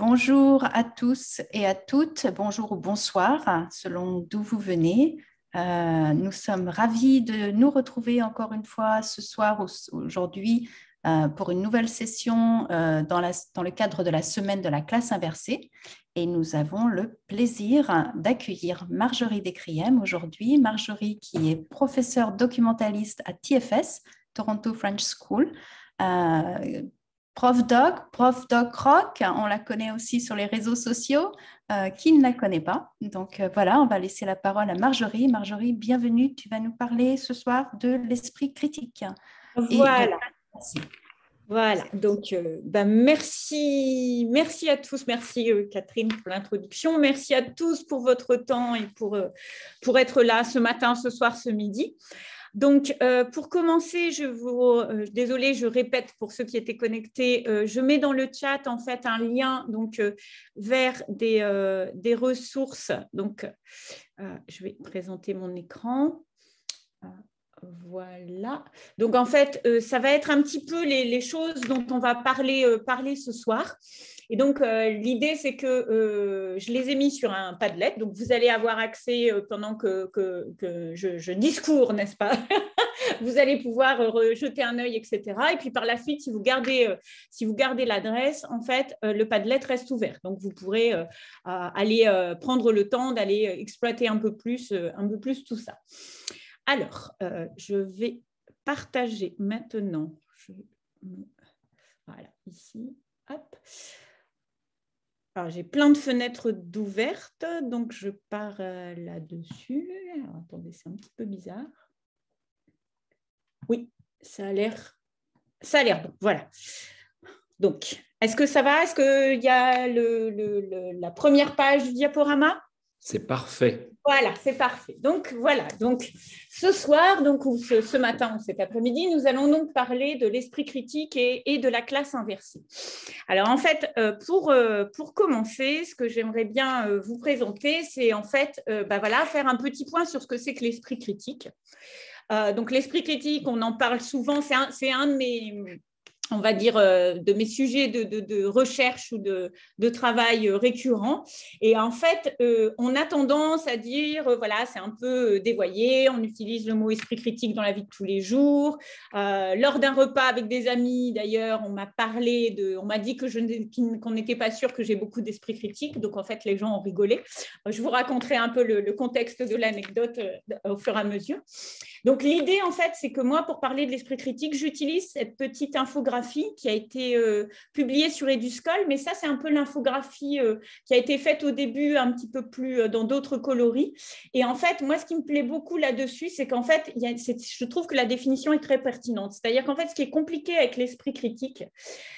Bonjour à tous et à toutes, bonjour ou bonsoir, selon d'où vous venez. Nous sommes ravis de nous retrouver encore une fois ce soir ou aujourd'hui pour une nouvelle session dans le cadre de la semaine de la classe inversée. Et nous avons le plaisir d'accueillir Marjorie Descrièmes aujourd'hui. Marjorie qui est professeure documentaliste à TFS, Toronto French School. Prof Doc Rock, on la connaît aussi sur les réseaux sociaux. Qui ne la connaît pas? Donc voilà, on va laisser la parole à Marjorie. Marjorie, bienvenue. Tu vas nous parler ce soir de l'esprit critique. Voilà. Voilà, donc merci à tous, merci Catherine pour l'introduction, merci à tous pour votre temps et pour être là ce matin, ce soir, ce midi. Donc, pour commencer, désolée, je répète pour ceux qui étaient connectés, je mets dans le chat en fait un lien donc, vers des ressources. Donc, je vais présenter mon écran. Voilà. Donc, en fait, ça va être un petit peu les choses dont on va parler ce soir. Et donc, l'idée, c'est que je les ai mis sur un Padlet. Donc, vous allez avoir accès pendant que je discours, n'est-ce pas? Vous allez pouvoir jeter un œil, etc. Et puis, par la suite, si vous gardez l'adresse, en fait, le Padlet reste ouvert. Donc, vous pourrez aller prendre le temps d'aller exploiter un peu plus tout ça. Alors, je vais partager maintenant. Voilà, ici. Hop. Alors, j'ai plein de fenêtres d'ouvertes, donc je pars là-dessus. Alors, attendez, c'est un petit peu bizarre. Oui, ça a l'air bon. Voilà. Donc, est-ce que ça va? Est-ce qu'il y a la première page du diaporama? C'est parfait. Voilà, c'est parfait. Donc, voilà. Donc, ce soir, donc, ou ce matin ou cet après-midi, nous allons donc parler de l'esprit critique et de la classe inversée. Alors, en fait, pour commencer, ce que j'aimerais bien vous présenter, c'est en fait voilà, faire un petit point sur ce que c'est que l'esprit critique. Donc, l'esprit critique, on en parle souvent, c'est un de mes... on va dire, de mes sujets de recherche ou de travail récurrents. Et en fait, on a tendance à dire, voilà, c'est un peu dévoyé, on utilise le mot esprit critique dans la vie de tous les jours. Lors d'un repas avec des amis, d'ailleurs, on m'a dit qu'on n'était pas sûr que j'ai beaucoup d'esprit critique. Donc, en fait, les gens ont rigolé. Je vous raconterai un peu le contexte de l'anecdote au fur et à mesure. Donc, l'idée, en fait, c'est que moi, pour parler de l'esprit critique, j'utilise cette petite infographie qui a été publiée sur EduSchool, mais ça, c'est un peu l'infographie qui a été faite au début un petit peu plus dans d'autres coloris. Et en fait, moi, ce qui me plaît beaucoup là-dessus, c'est qu'en fait, je trouve que la définition est très pertinente. C'est-à-dire qu'en fait, ce qui est compliqué avec l'esprit critique,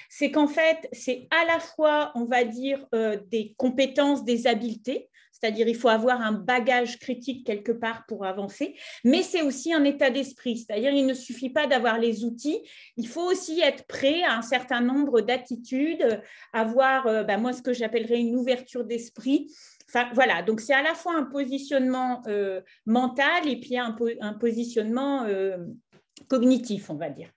c'est qu'en fait, c'est à la fois, on va dire, des compétences, des habiletés, c'est-à-dire il faut avoir un bagage critique quelque part pour avancer, mais c'est aussi un état d'esprit, c'est-à-dire il ne suffit pas d'avoir les outils, il faut aussi être prêt à un certain nombre d'attitudes, avoir, moi, ce que j'appellerais une ouverture d'esprit. Enfin, voilà, donc c'est à la fois un positionnement mental et puis un positionnement cognitif, on va dire.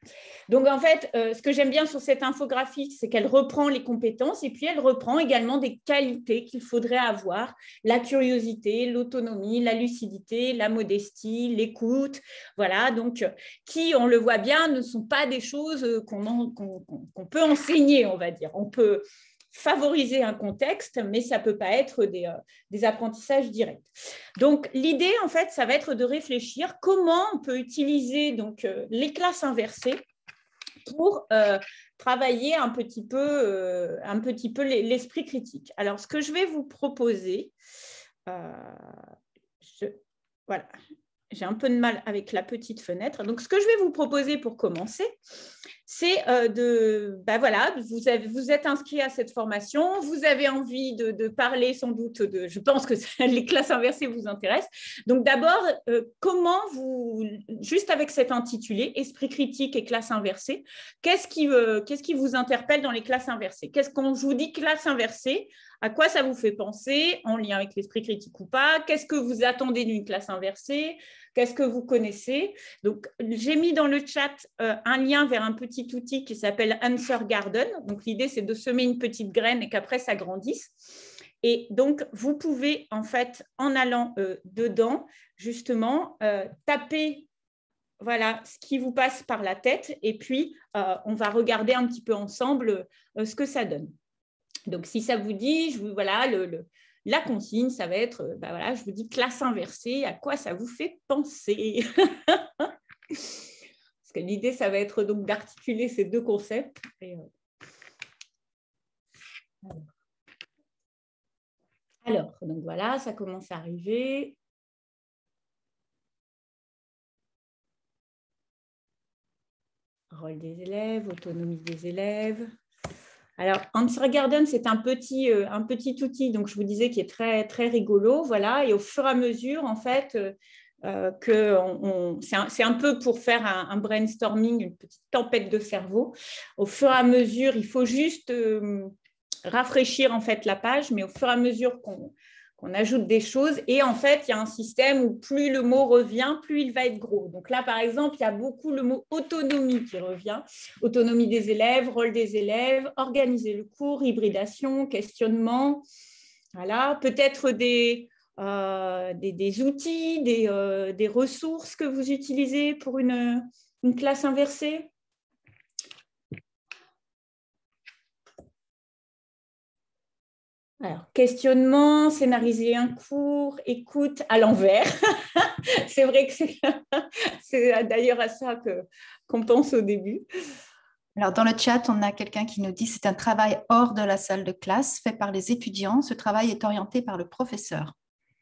Donc, en fait, ce que j'aime bien sur cette infographie, c'est qu'elle reprend les compétences et puis elle reprend également des qualités qu'il faudrait avoir, la curiosité, l'autonomie, la lucidité, la modestie, l'écoute, voilà, donc qui, on le voit bien, ne sont pas des choses qu'on peut enseigner, on va dire. On peut favoriser un contexte, mais ça ne peut pas être des apprentissages directs. Donc, l'idée, en fait, ça va être de réfléchir comment on peut utiliser donc, les classes inversées pour travailler un petit peu l'esprit critique. Alors, ce que je vais vous proposer, voilà, j'ai un peu de mal avec la petite fenêtre. Donc, ce que je vais vous proposer pour commencer, c'est voilà, vous êtes inscrit à cette formation, vous avez envie de parler sans doute je pense que les classes inversées vous intéressent. Donc, d'abord, comment juste avec cet intitulé, Esprit critique et classe inversée, qu'est-ce qui vous interpelle dans les classes inversées? Quand je vous dis classe inversée, à quoi ça vous fait penser, en lien avec l'esprit critique ou pas? Qu'est-ce que vous attendez d'une classe inversée? qu'est-ce que vous connaissez. Donc, j'ai mis dans le chat un lien vers un petit outil qui s'appelle Answer Garden. Donc, l'idée, c'est de semer une petite graine et qu'après, ça grandisse. Et donc, vous pouvez, en fait, en allant dedans, justement, taper voilà, ce qui vous passe par la tête et puis on va regarder un petit peu ensemble ce que ça donne. Donc, si ça vous dit, voilà, la consigne, ça va être, voilà, je vous dis classe inversée, à quoi ça vous fait penser? Parce que l'idée, ça va être donc d'articuler ces deux concepts. Alors, donc voilà, ça commence à arriver. Rôle des élèves, autonomie des élèves. Alors, Answer Garden, c'est un petit outil, donc je vous disais, qui est très, très rigolo. Voilà, et au fur et à mesure, en fait, c'est un peu pour faire un brainstorming, une petite tempête de cerveau. Au fur et à mesure, il faut juste rafraîchir en fait la page, mais au fur et à mesure qu'on ajoute des choses. Et en fait, il y a un système où plus le mot revient, plus il va être gros. Donc là, par exemple, il y a beaucoup le mot autonomie qui revient. Autonomie des élèves, rôle des élèves, organiser le cours, hybridation, questionnement. Voilà, peut-être des outils, des ressources que vous utilisez pour une classe inversée. Alors, questionnement, scénariser un cours, écoute à l'envers. C'est vrai que c'est d'ailleurs à ça qu'on pense au début. Alors, dans le chat, on a quelqu'un qui nous dit que c'est un travail hors de la salle de classe fait par les étudiants. Ce travail est orienté par le professeur.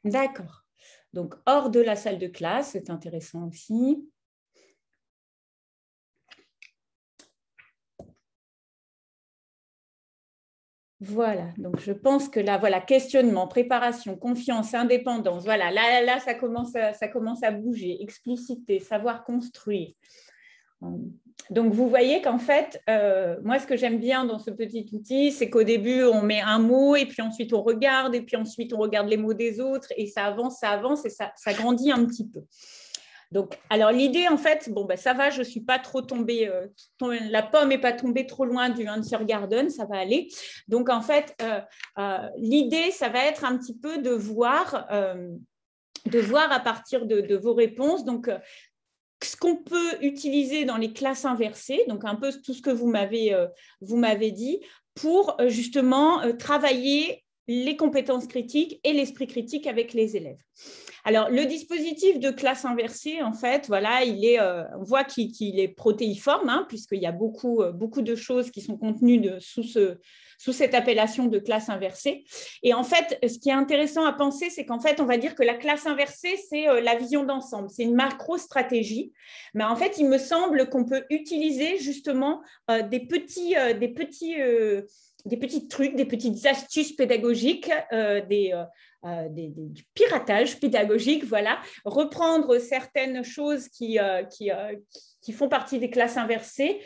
D'accord. Donc, hors de la salle de classe, c'est intéressant aussi. Voilà, donc je pense que là, voilà, questionnement, préparation, confiance, indépendance, voilà, là ça commence à bouger, expliciter, savoir construire. Donc, vous voyez qu'en fait, moi, ce que j'aime bien dans ce petit outil, c'est qu'au début, on met un mot et puis ensuite, on regarde et puis ensuite, on regarde les mots des autres et ça avance et ça grandit un petit peu. Donc, alors l'idée, en fait, bon, ben, ça va, je ne suis pas trop tombée, la pomme n'est pas tombée trop loin du Answer Garden, ça va aller. Donc, en fait, l'idée, ça va être un petit peu de voir à partir de vos réponses. Donc, ce qu'on peut utiliser dans les classes inversées, donc un peu tout ce que vous m'avez dit, pour justement travailler les compétences critiques et l'esprit critique avec les élèves. Alors, le dispositif de classe inversée, en fait, voilà, on voit qu'il est protéiforme, hein, puisqu'il y a beaucoup de choses qui sont contenues sous cette appellation de classe inversée. Et en fait, ce qui est intéressant à penser, c'est qu'en fait, on va dire que la classe inversée, c'est la vision d'ensemble, c'est une macro-stratégie. Mais en fait, il me semble qu'on peut utiliser justement des petits trucs, des petites astuces pédagogiques, du piratage pédagogique, voilà, reprendre certaines choses qui font partie des classes inversées,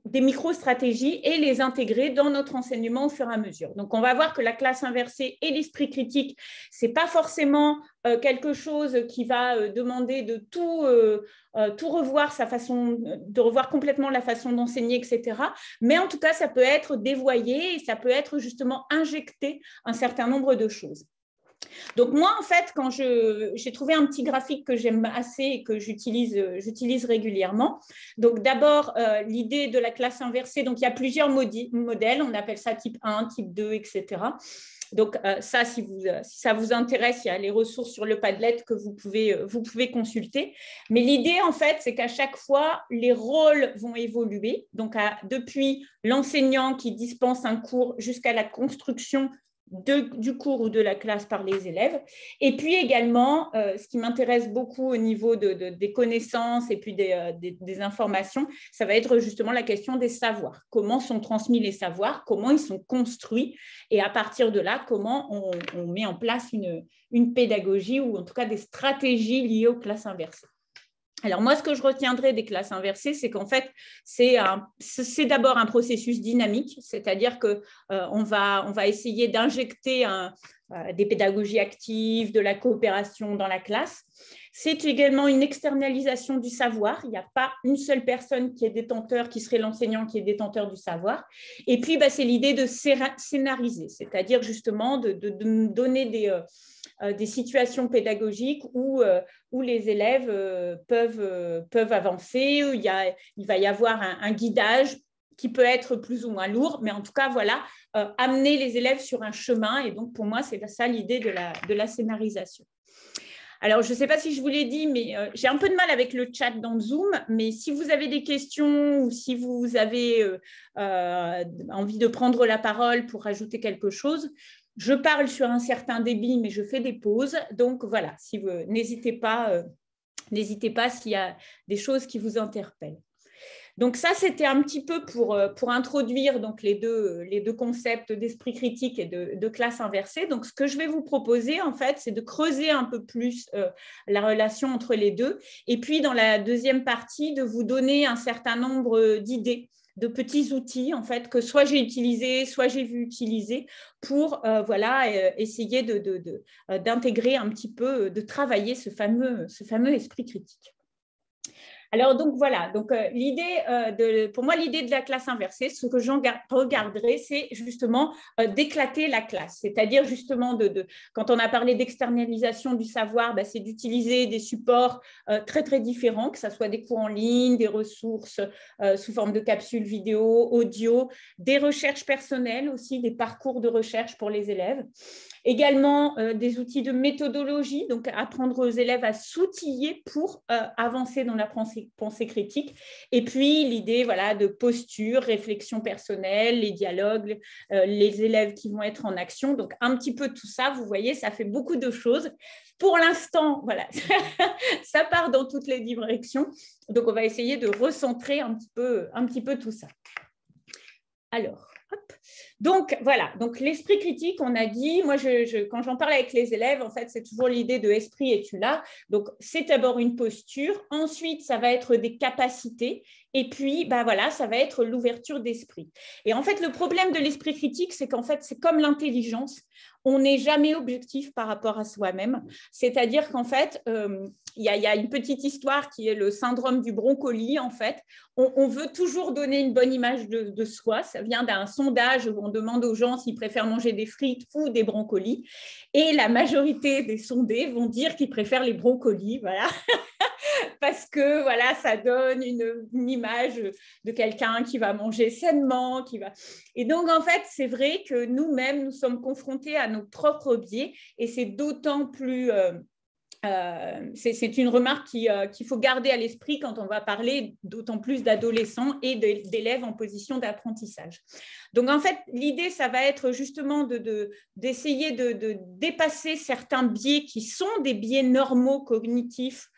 des micro-stratégies et les intégrer dans notre enseignement au fur et à mesure. Donc, on va voir que la classe inversée et l'esprit critique, ce n'est pas forcément quelque chose qui va demander de tout revoir, de revoir complètement la façon d'enseigner, etc. Mais en tout cas, ça peut être dévoyé et ça peut être justement injecté un certain nombre de choses. Donc moi, en fait, quand j'ai trouvé un petit graphique que j'aime assez et que j'utilise régulièrement. Donc d'abord, l'idée de la classe inversée, donc il y a plusieurs modèles, on appelle ça type 1, type 2, etc. Donc ça, si ça vous intéresse, il y a les ressources sur le Padlet que vous pouvez consulter. Mais l'idée, en fait, c'est qu'à chaque fois, les rôles vont évoluer. Donc depuis l'enseignant qui dispense un cours jusqu'à la construction du cours ou de la classe par les élèves. Et puis également, ce qui m'intéresse beaucoup au niveau des connaissances et puis des informations, ça va être justement la question des savoirs. Comment sont transmis les savoirs, comment ils sont construits et à partir de là, comment on met en place une pédagogie ou en tout cas des stratégies liées aux classes inversées. Alors moi, ce que je retiendrai des classes inversées, c'est qu'en fait, c'est d'abord un processus dynamique, c'est-à-dire qu'on va essayer d'injecter des pédagogies actives, de la coopération dans la classe. C'est également une externalisation du savoir. Il n'y a pas une seule personne qui est détenteur, qui serait l'enseignant qui est détenteur du savoir. Et puis, c'est l'idée de scénariser, c'est-à-dire justement de donner des situations pédagogiques où les élèves peuvent avancer, où il va y avoir un guidage qui peut être plus ou moins lourd, mais en tout cas, voilà, amener les élèves sur un chemin. Et donc, pour moi, c'est ça l'idée de la scénarisation. Alors, je ne sais pas si je vous l'ai dit, mais j'ai un peu de mal avec le chat dans Zoom, mais si vous avez des questions ou si vous avez envie de prendre la parole pour rajouter quelque chose, je parle sur un certain débit, mais je fais des pauses. Donc, voilà, n'hésitez pas s'il y a des choses qui vous interpellent. Donc ça, c'était un petit peu pour introduire donc les deux concepts d'esprit critique et de classe inversée. Donc, ce que je vais vous proposer, en fait, c'est de creuser un peu plus la relation entre les deux. Et puis, dans la deuxième partie, de vous donner un certain nombre d'idées, de petits outils, en fait, que soit j'ai utilisés, soit j'ai vu utiliser pour essayer d'intégrer un petit peu, de travailler ce fameux esprit critique. Alors, donc voilà, donc, pour moi, l'idée de la classe inversée, ce que j'en regarderai, c'est justement d'éclater la classe. C'est-à-dire justement, quand on a parlé d'externalisation du savoir, c'est d'utiliser des supports très, très différents, que ce soit des cours en ligne, des ressources sous forme de capsules vidéo, audio, des recherches personnelles aussi, des parcours de recherche pour les élèves. Également, des outils de méthodologie, donc apprendre aux élèves à s'outiller pour avancer dans la pensée critique. Et puis, l'idée de posture, réflexion personnelle, les dialogues, les élèves qui vont être en action. Donc, un petit peu tout ça, vous voyez, ça fait beaucoup de choses. Pour l'instant, voilà, ça part dans toutes les directions. Donc, on va essayer de recentrer un petit peu tout ça. Alors, hop. Donc, voilà. Donc, l'esprit critique, on a dit, moi, quand j'en parle avec les élèves, en fait, c'est toujours l'idée de esprit es-tu là. Donc, c'est d'abord une posture. Ensuite, ça va être des capacités. Et puis, ça va être l'ouverture d'esprit. Et en fait, le problème de l'esprit critique, c'est qu'en fait, c'est comme l'intelligence. On n'est jamais objectif par rapport à soi-même. C'est-à-dire qu'en fait, il y a une petite histoire qui est le syndrome du brocoli, en fait. On veut toujours donner une bonne image de soi. Ça vient d'un sondage où on demande aux gens s'ils préfèrent manger des frites ou des brocolis. Et la majorité des sondés vont dire qu'ils préfèrent les brocolis, voilà. Parce que voilà, ça donne une image de quelqu'un qui va manger sainement, Et donc, en fait, c'est vrai que nous-mêmes, nous sommes confrontés à nos propres biais et c'est d'autant plus... c'est une remarque qu'il faut garder à l'esprit quand on va parler d'autant plus d'adolescents et d'élèves en position d'apprentissage. Donc, en fait, l'idée, ça va être justement d'essayer de dépasser certains biais qui sont des biais normaux cognitifs,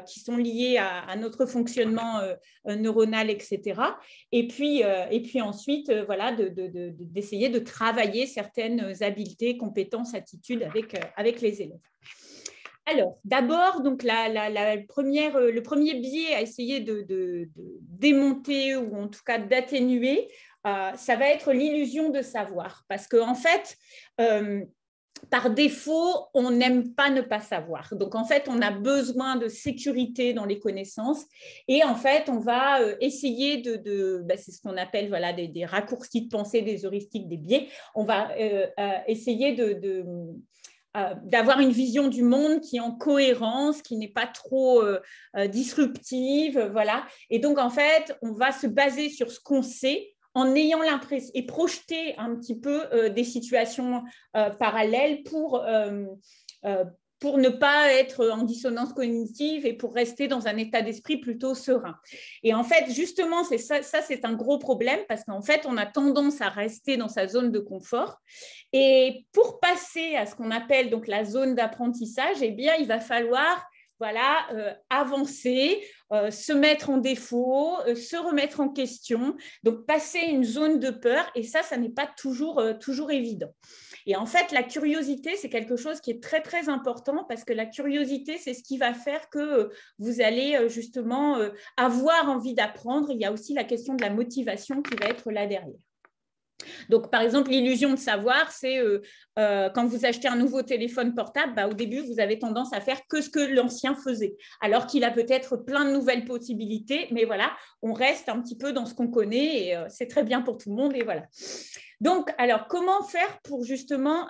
qui sont liés à notre fonctionnement neuronal, etc. Et puis ensuite, d'essayer de travailler certaines habiletés, compétences, attitudes avec les élèves. Alors, d'abord, donc le premier biais à essayer de démonter ou en tout cas d'atténuer, ça va être l'illusion de savoir. Parce qu'en fait, par défaut, on n'aime pas ne pas savoir. Donc, en fait, on a besoin de sécurité dans les connaissances. Et en fait, on va essayer c'est ce qu'on appelle des raccourcis de pensée, des heuristiques, des biais. On va essayer d'avoir une vision du monde qui est en cohérence, qui n'est pas trop disruptive, voilà. Et donc, en fait, on va se baser sur ce qu'on sait en ayant l'impression et projeter un petit peu des situations parallèles pour ne pas être en dissonance cognitive et pour rester dans un état d'esprit plutôt serein. Et en fait, justement, ça c'est un gros problème parce qu'en fait, on a tendance à rester dans sa zone de confort. Et pour passer à ce qu'on appelle donc la zone d'apprentissage, eh bien, il va falloir voilà, avancer, se mettre en défaut, se remettre en question, donc passer une zone de peur, et ça n'est pas toujours évident. Et en fait, la curiosité, c'est quelque chose qui est très, très important, parce que la curiosité, c'est ce qui va faire que vous allez justement avoir envie d'apprendre. Il y a aussi la question de la motivation qui va être là derrière. Donc, par exemple, l'illusion de savoir, c'est quand vous achetez un nouveau téléphone portable, au début, vous avez tendance à faire que ce que l'ancien faisait, alors qu'il a peut-être plein de nouvelles possibilités, mais voilà, on reste un petit peu dans ce qu'on connaît, et c'est très bien pour tout le monde, et voilà. Donc, alors, comment faire pour justement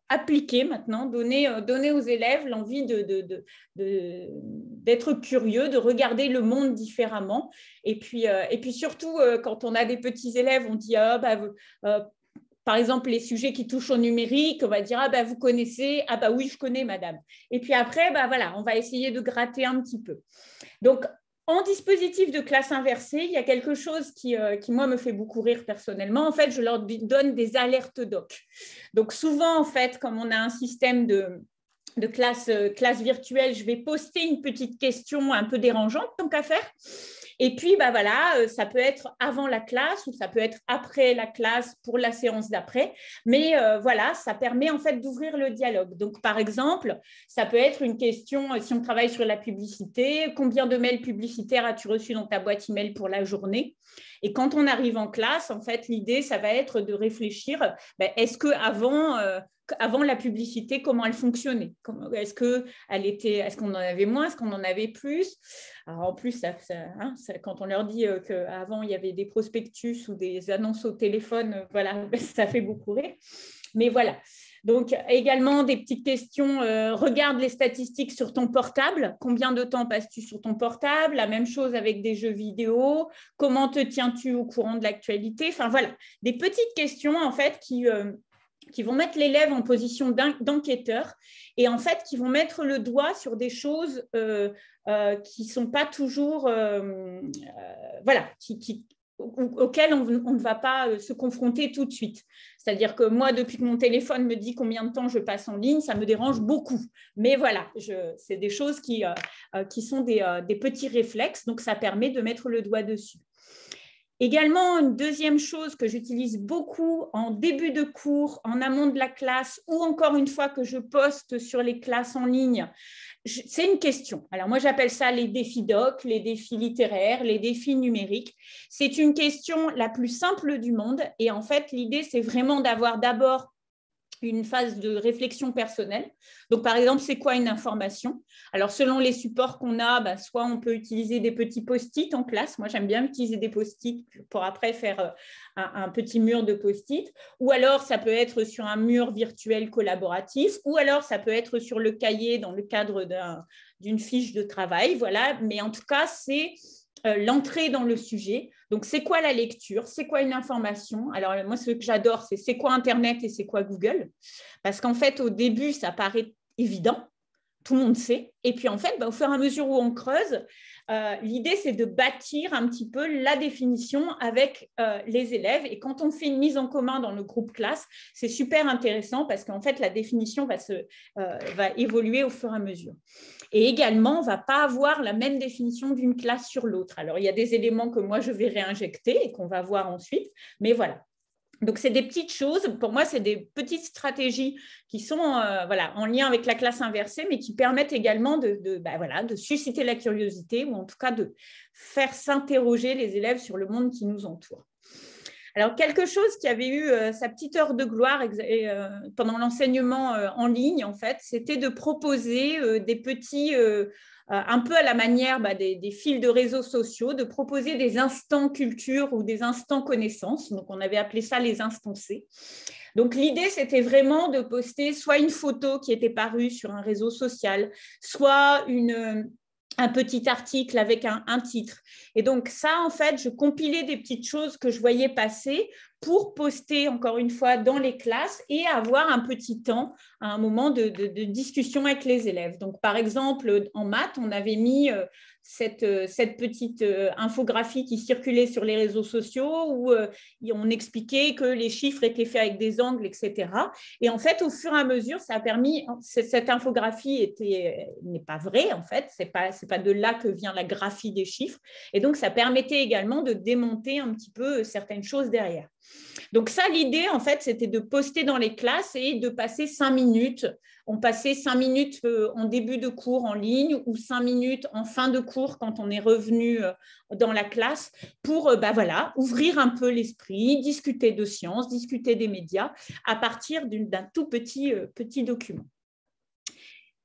appliquer maintenant, donner aux élèves l'envie d'être curieux, de regarder le monde différemment. Et puis surtout, quand on a des petits élèves, on dit par exemple, les sujets qui touchent au numérique, on va dire vous connaissez, oui, je connais, madame. Et puis après, voilà, on va essayer de gratter un petit peu. Donc, en dispositif de classe inversée, il y a quelque chose qui, moi, me fait beaucoup rire personnellement. En fait, je leur donne des alertes doc. Donc, souvent, en fait, comme on a un système de classe virtuelle, je vais poster une petite question un peu dérangeante, tant qu'à faire. Et puis, voilà, ça peut être avant la classe ou ça peut être après la classe pour la séance d'après. Mais voilà, ça permet en fait d'ouvrir le dialogue. Donc, par exemple, ça peut être une question, si on travaille sur la publicité, combien de mails publicitaires as-tu reçus dans ta boîte email pour la journée? Et quand on arrive en classe, en fait, l'idée, ça va être de réfléchir, est-ce qu'avant la publicité, comment elle fonctionnait? Est-ce qu'on en avait moins? Est-ce qu'on en avait plus? Alors, en plus, quand on leur dit qu'avant, il y avait des prospectus ou des annonces au téléphone, voilà, ça fait beaucoup rire. Mais voilà. Donc, également, des petites questions. Regarde les statistiques sur ton portable. Combien de temps passes-tu sur ton portable? La même chose avec des jeux vidéo. Comment te tiens-tu au courant de l'actualité? Enfin, voilà. Des petites questions, en fait, qui vont mettre l'élève en position d'enquêteur et en fait qui vont mettre le doigt sur des choses qui ne sont pas toujours voilà, auxquelles on ne va pas se confronter tout de suite. C'est-à-dire que moi, depuis que mon téléphone me dit combien de temps je passe en ligne, ça me dérange beaucoup. Mais voilà, c'est des choses qui sont des petits réflexes, donc ça permet de mettre le doigt dessus. Également, une deuxième chose que j'utilise beaucoup en début de cours, en amont de la classe, ou encore une fois que je poste sur les classes en ligne, c'est une question. Alors moi, j'appelle ça les défis doc, les défis littéraires, les défis numériques. C'est une question la plus simple du monde. Et en fait, l'idée, c'est vraiment d'avoir d'abord une phase de réflexion personnelle. Donc, par exemple, c'est quoi une information? Alors, selon les supports qu'on a, soit on peut utiliser des petits post-it en classe. Moi, j'aime bien utiliser des post-it pour après faire un petit mur de post-it. Ou alors, ça peut être sur un mur virtuel collaboratif. Ou alors, ça peut être sur le cahier dans le cadre d'une fiche de travail. Voilà. Mais en tout cas, c'est l'entrée dans le sujet. Donc, c'est quoi la lecture? C'est quoi une information? Alors, moi, ce que j'adore, c'est quoi Internet et c'est quoi Google? Parce qu'en fait, au début, ça paraît évident. Tout le monde sait. Et puis, en fait, au fur et à mesure où on creuse, l'idée, c'est de bâtir un petit peu la définition avec les élèves. Et quand on fait une mise en commun dans le groupe classe, c'est super intéressant parce qu'en fait, la définition va évoluer au fur et à mesure. Et également, on ne va pas avoir la même définition d'une classe sur l'autre. Alors, il y a des éléments que moi, je vais réinjecter et qu'on va voir ensuite. Mais voilà. Donc, c'est des petites choses. Pour moi, c'est des petites stratégies qui sont en lien avec la classe inversée, mais qui permettent également de susciter la curiosité ou en tout cas de faire s'interroger les élèves sur le monde qui nous entoure. Alors, quelque chose qui avait eu sa petite heure de gloire pendant l'enseignement en ligne, en fait, c'était de proposer des petits, un peu à la manière des fils de réseaux sociaux, de proposer des instants culture ou des instants connaissance. Donc, on avait appelé ça les instancés. Donc, l'idée, c'était vraiment de poster soit une photo qui était parue sur un réseau social, soit un petit article avec un titre. Et donc ça, en fait, je compilais des petites choses que je voyais passer pour poster, encore une fois, dans les classes et avoir un petit temps, un moment de discussion avec les élèves. Donc, par exemple, en maths, on avait mis cette petite infographie qui circulait sur les réseaux sociaux où on expliquait que les chiffres étaient faits avec des angles, etc. Et en fait, au fur et à mesure, ça a permis, cette infographie n'est pas vraie, en fait, c'est pas de là que vient la graphie des chiffres. Et donc, ça permettait également de démonter un petit peu certaines choses derrière. Donc ça, l'idée, en fait, c'était de poster dans les classes et de passer 5 minutes. On passait 5 minutes en début de cours en ligne ou 5 minutes en fin de cours quand on est revenu dans la classe pour voilà, ouvrir un peu l'esprit, discuter de sciences, discuter des médias à partir d'un tout petit document.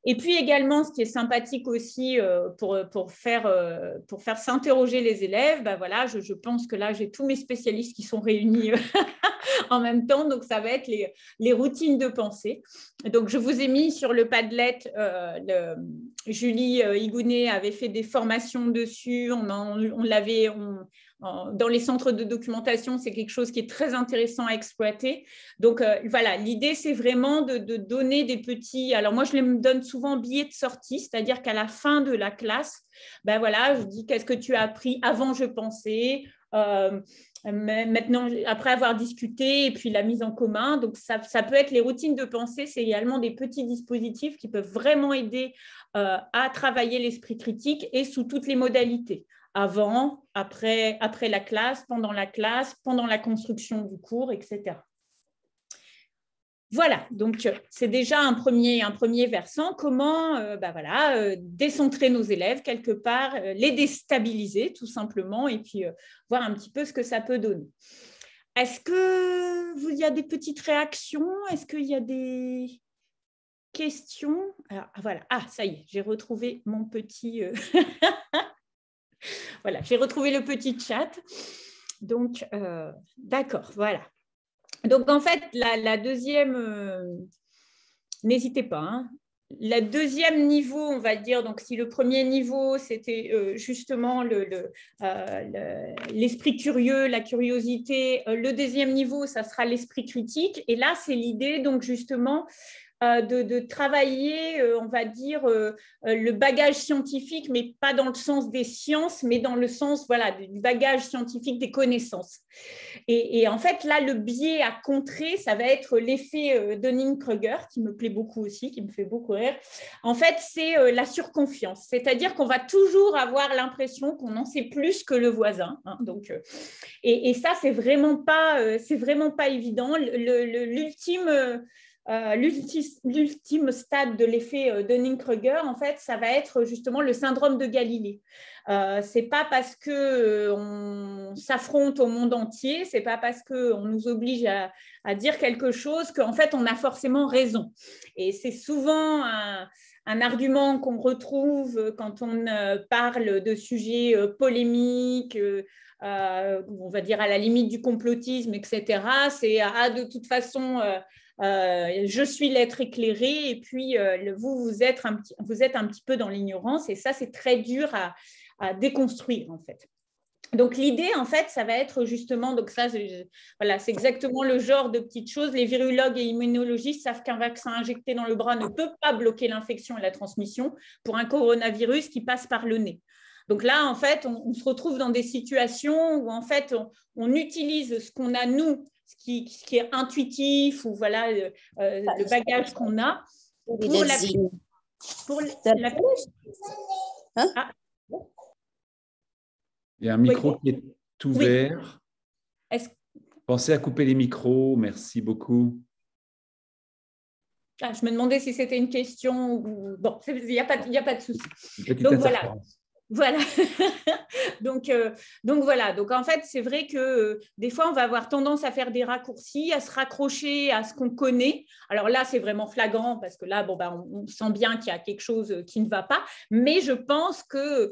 Et puis également, ce qui est sympathique aussi pour faire s'interroger les élèves, voilà, je pense que là, j'ai tous mes spécialistes qui sont réunis en même temps, donc ça va être les routines de pensée. Donc, je vous ai mis sur le Padlet, Julie Higounet avait fait des formations dessus, on l'avait... Dans les centres de documentation, c'est quelque chose qui est très intéressant à exploiter. Donc, voilà, l'idée, c'est vraiment de donner des petits... Alors, moi, je les donne souvent billets de sortie, c'est-à-dire qu'à la fin de la classe, voilà, je dis qu'est-ce que tu as appris avant, je pensais, maintenant, après avoir discuté et puis la mise en commun. Donc, ça peut être les routines de pensée, c'est également des petits dispositifs qui peuvent vraiment aider à travailler l'esprit critique et sous toutes les modalités. Avant, après la classe, pendant la construction du cours, etc. Voilà, donc c'est déjà un premier versant, comment décentrer nos élèves quelque part, les déstabiliser tout simplement et puis voir un petit peu ce que ça peut donner. Est-ce qu'il y a des petites réactions? Est-ce qu'il y a des questions? Alors, voilà, ça y est, j'ai retrouvé mon petit... Voilà, j'ai retrouvé le petit chat. Donc, d'accord, voilà. Donc, en fait, la deuxième, n'hésitez pas, hein. Le deuxième niveau, on va dire, donc si le premier niveau, c'était justement l'esprit curieux, la curiosité, le deuxième niveau, ça sera l'esprit critique. Et là, c'est l'idée, donc justement, de travailler, on va dire, le bagage scientifique, mais pas dans le sens des sciences, mais dans le sens du bagage scientifique des connaissances. Et en fait, là, le biais à contrer, ça va être l'effet Dunning-Kruger, qui me plaît beaucoup aussi, qui me fait beaucoup rire. En fait, c'est la surconfiance, c'est-à-dire qu'on va toujours avoir l'impression qu'on en sait plus que le voisin. Hein, donc, et ça, c'est vraiment pas évident. L'ultime stade de l'effet Dunning-Kruger, en fait, ça va être justement le syndrome de Galilée. C'est pas parce qu'on s'affronte au monde entier, c'est pas parce qu'on nous oblige à dire quelque chose qu'en fait, on a forcément raison. Et c'est souvent un argument qu'on retrouve quand on parle de sujets polémiques, on va dire à la limite du complotisme, etc. C'est de toute façon... je suis l'être éclairé et puis vous êtes un petit peu dans l'ignorance et ça, c'est très dur à déconstruire en fait. Donc, l'idée, en fait, ça va être justement, donc ça, c'est exactement le genre de petites choses. Les virologues et immunologistes savent qu'un vaccin injecté dans le bras ne peut pas bloquer l'infection et la transmission pour un coronavirus qui passe par le nez. Donc là, en fait, on se retrouve dans des situations où, en fait, on utilise ce qu'on a, nous, ce qui est intuitif ou le bagage qu'on a pour la... Hein? Il y a un micro qui est ouvert. Oui. Pensez à couper les micros. Merci beaucoup. Je me demandais si c'était une question ou... Bon, il n'y a pas de souci. Donc voilà. Voilà. donc voilà. Donc en fait, c'est vrai que des fois, on va avoir tendance à faire des raccourcis, à se raccrocher à ce qu'on connaît. Alors là, c'est vraiment flagrant parce que là, on sent bien qu'il y a quelque chose qui ne va pas. Mais je pense que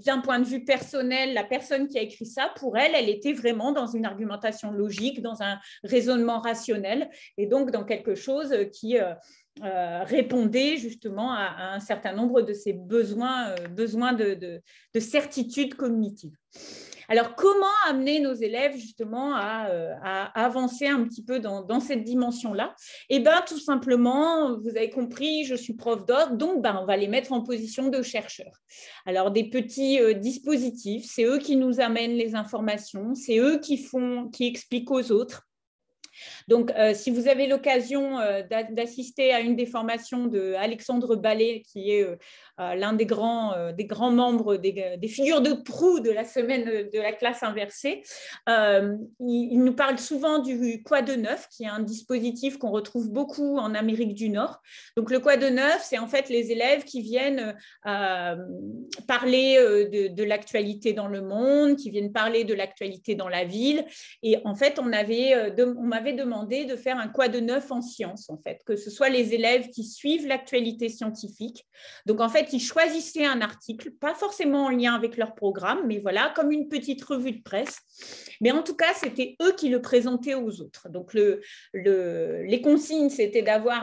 d'un point de vue personnel, la personne qui a écrit ça, pour elle, elle était vraiment dans une argumentation logique, dans un raisonnement rationnel et donc dans quelque chose qui... répondait justement à un certain nombre de ces besoins de certitude cognitive. Alors, comment amener nos élèves justement à avancer un petit peu dans cette dimension-là? Eh bien, tout simplement, vous avez compris, je suis prof d'ordre, donc on va les mettre en position de chercheurs. Alors, des petits dispositifs, c'est eux qui nous amènent les informations, c'est eux qui expliquent aux autres. Donc, si vous avez l'occasion d'assister à une des formations d'Alexandre Ballet, qui est l'un des grands membres, des figures de proue de la semaine de la classe inversée, il nous parle souvent du Quoi de neuf, qui est un dispositif qu'on retrouve beaucoup en Amérique du Nord. Donc, le Quoi de neuf, c'est en fait les élèves qui viennent parler de l'actualité dans le monde, qui viennent parler de l'actualité dans la ville. Et en fait, on m'avait demandé de faire un Quoi de neuf en sciences, en fait, que ce soit les élèves qui suivent l'actualité scientifique. Donc, en fait, ils choisissaient un article, pas forcément en lien avec leur programme, mais voilà, comme une petite revue de presse. Mais en tout cas, c'était eux qui le présentaient aux autres. Donc, les consignes, c'était d'avoir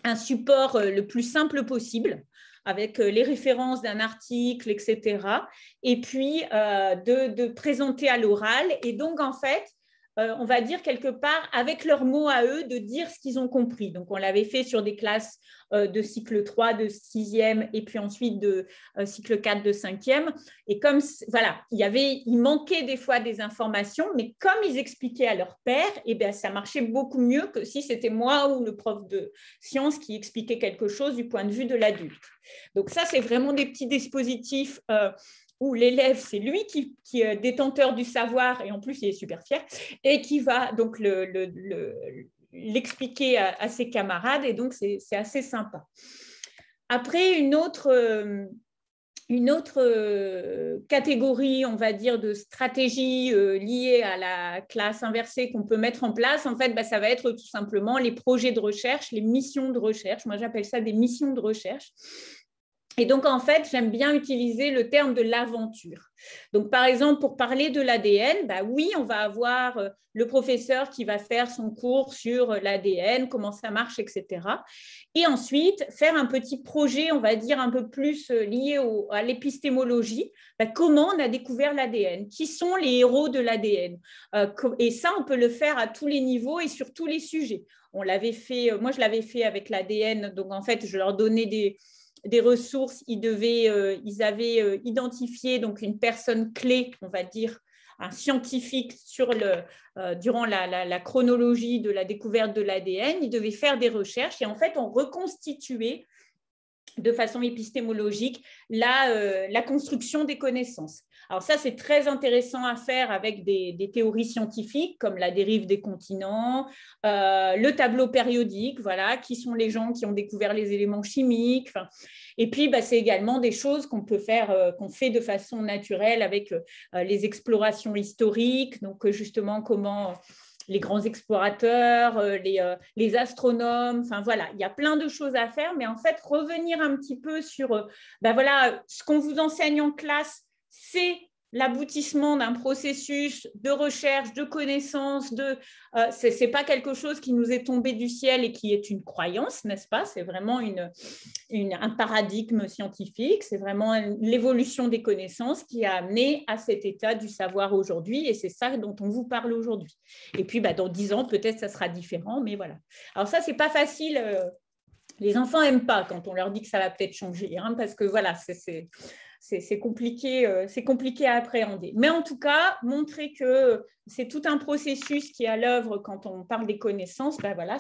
un support le plus simple possible, avec les références d'un article, etc. Et puis, de présenter à l'oral. Et donc, en fait, on va dire quelque part, avec leurs mots à eux, de dire ce qu'ils ont compris. Donc, on l'avait fait sur des classes de cycle 3, de 6e, et puis ensuite de cycle 4, de 5e. Et comme, voilà, il manquait des fois des informations, mais comme ils expliquaient à leur père, eh bien, ça marchait beaucoup mieux que si c'était moi ou le prof de sciences qui expliquait quelque chose du point de vue de l'adulte. Donc, ça, c'est vraiment des petits dispositifs où l'élève, c'est lui qui est détenteur du savoir, et en plus, il est super fier, et qui va donc l'expliquer à ses camarades, et donc, c'est assez sympa. Après, une autre catégorie, on va dire, de stratégie liée à la classe inversée qu'on peut mettre en place, en fait, ça va être tout simplement les projets de recherche, les missions de recherche. Moi, j'appelle ça des missions de recherche. Et donc, en fait, j'aime bien utiliser le terme de l'aventure. Donc, par exemple, pour parler de l'ADN, oui, on va avoir le professeur qui va faire son cours sur l'ADN, comment ça marche, etc. Et ensuite, faire un petit projet, on va dire, un peu plus lié à l'épistémologie. Comment on a découvert l'ADN? Qui sont les héros de l'ADN? Et ça, on peut le faire à tous les niveaux et sur tous les sujets. Moi, je l'avais fait avec l'ADN. Donc, en fait, je leur donnais des ressources, ils avaient identifié donc une personne clé, on va dire, un scientifique durant la chronologie de la découverte de l'ADN. Ils devaient faire des recherches et en fait, on reconstituait de façon épistémologique la construction des connaissances. Alors ça, c'est très intéressant à faire avec des théories scientifiques comme la dérive des continents, le tableau périodique, voilà, qui sont les gens qui ont découvert les éléments chimiques. Et puis, c'est également des choses qu'on peut faire, qu'on fait de façon naturelle avec les explorations historiques, donc justement comment les grands explorateurs, les astronomes, enfin voilà, il y a plein de choses à faire, mais en fait, revenir un petit peu sur, voilà, ce qu'on vous enseigne en classe, c'est l'aboutissement d'un processus de recherche, de connaissance, ce n'est pas quelque chose qui nous est tombé du ciel et qui est une croyance, n'est-ce pas? C'est vraiment un paradigme scientifique, c'est vraiment l'évolution des connaissances qui a amené à cet état du savoir aujourd'hui, et c'est ça dont on vous parle aujourd'hui. Et puis, dans 10 ans, peut-être ça sera différent, mais voilà. Alors ça, ce n'est pas facile. Les enfants n'aiment pas quand on leur dit que ça va peut-être changer, hein, parce que voilà, c'est compliqué à appréhender. Mais en tout cas, montrer que c'est tout un processus qui est à l'œuvre quand on parle des connaissances, voilà,